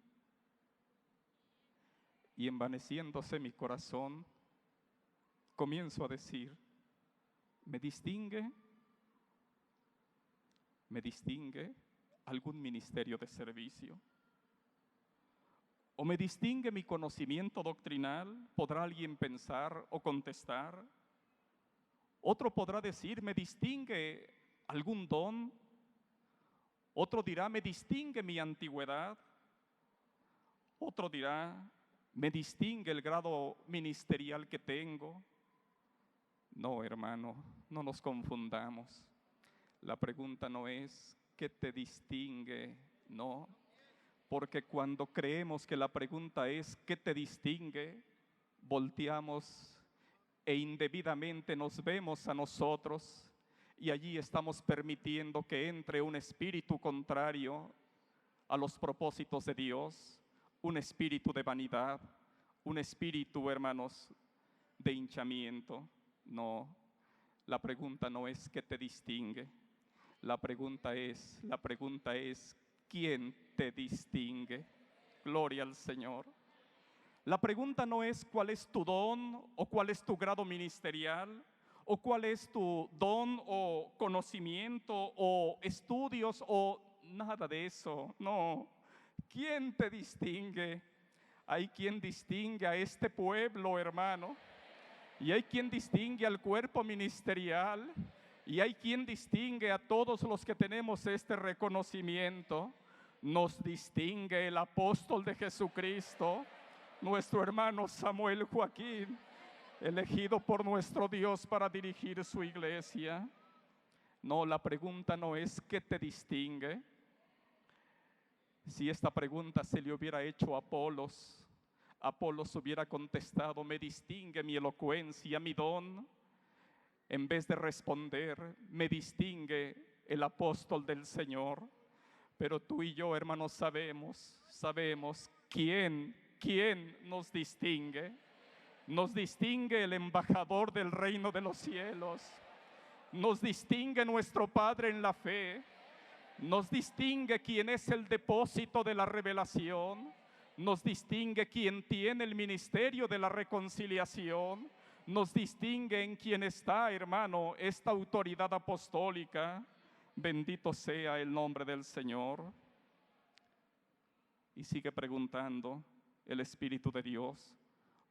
Y envaneciéndose mi corazón, comienzo a decir, ¿me distingue algún ministerio de servicio? ¿O me distingue mi conocimiento doctrinal? ¿Podrá alguien pensar o contestar? Otro podrá decir, ¿me distingue algún don? Otro dirá, ¿me distingue mi antigüedad? Otro dirá, ¿me distingue el grado ministerial que tengo? No, hermano, no nos confundamos. La pregunta no es, ¿qué te distingue? No, porque cuando creemos que la pregunta es, ¿qué te distingue?, volteamos e indebidamente nos vemos a nosotros y allí estamos permitiendo que entre un espíritu contrario a los propósitos de Dios, un espíritu de vanidad, un espíritu, hermanos, de hinchamiento. No, la pregunta no es ¿qué te distingue? La pregunta es, ¿quién te distingue? Gloria al Señor. La pregunta no es cuál es tu don o cuál es tu grado ministerial o cuál es tu don o conocimiento o estudios o nada de eso. No, ¿quién te distingue? Hay quien distingue a este pueblo, hermano, y hay quien distingue al cuerpo ministerial, y hay quien distingue a todos los que tenemos este reconocimiento. Nos distingue el apóstol de Jesucristo, nuestro hermano Samuel Joaquín, elegido por nuestro Dios para dirigir su iglesia. No, la pregunta no es ¿qué te distingue? Si esta pregunta se le hubiera hecho a Apolos, Apolos hubiera contestado, me distingue mi elocuencia, mi don. En vez de responder, me distingue el apóstol del Señor. Pero tú y yo, hermanos, sabemos quién nos distingue. Nos distingue el embajador del reino de los cielos. Nos distingue nuestro Padre en la fe. Nos distingue quien es el depósito de la revelación. Nos distingue quien tiene el ministerio de la reconciliación. Nos distingue en quien está, hermano, esta autoridad apostólica. Bendito sea el nombre del Señor. Y sigue preguntando el Espíritu de Dios,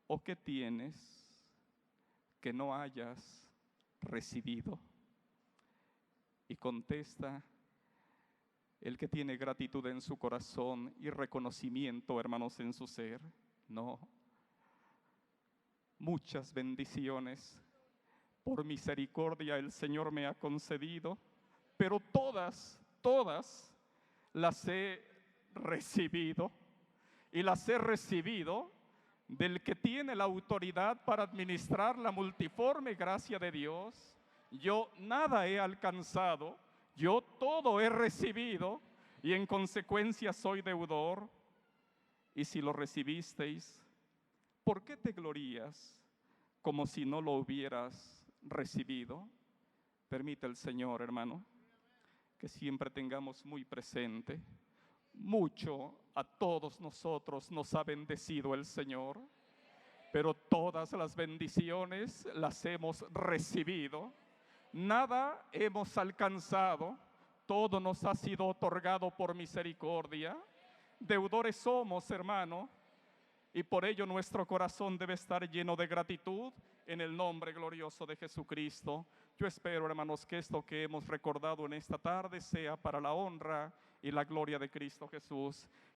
¿o qué tienes que no hayas recibido? Y contesta el que tiene gratitud en su corazón y reconocimiento, hermanos, en su ser. No, muchas bendiciones por misericordia el Señor me ha concedido, pero todas las he recibido, y las he recibido del que tiene la autoridad para administrar la multiforme gracia de Dios. yo nada he alcanzado, yo todo he recibido y en consecuencia soy deudor. Y si lo recibisteis, ¿por qué te glorías como si no lo hubieras recibido? Permite el Señor, hermano, que siempre tengamos muy presente, mucho a todos nosotros nos ha bendecido el Señor, pero todas las bendiciones las hemos recibido. Nada hemos alcanzado, todo nos ha sido otorgado por misericordia. Deudores somos, hermano, y por ello nuestro corazón debe estar lleno de gratitud en el nombre glorioso de Jesucristo. Yo espero, hermanos, que esto que hemos recordado en esta tarde sea para la honra y la gloria de Cristo Jesús.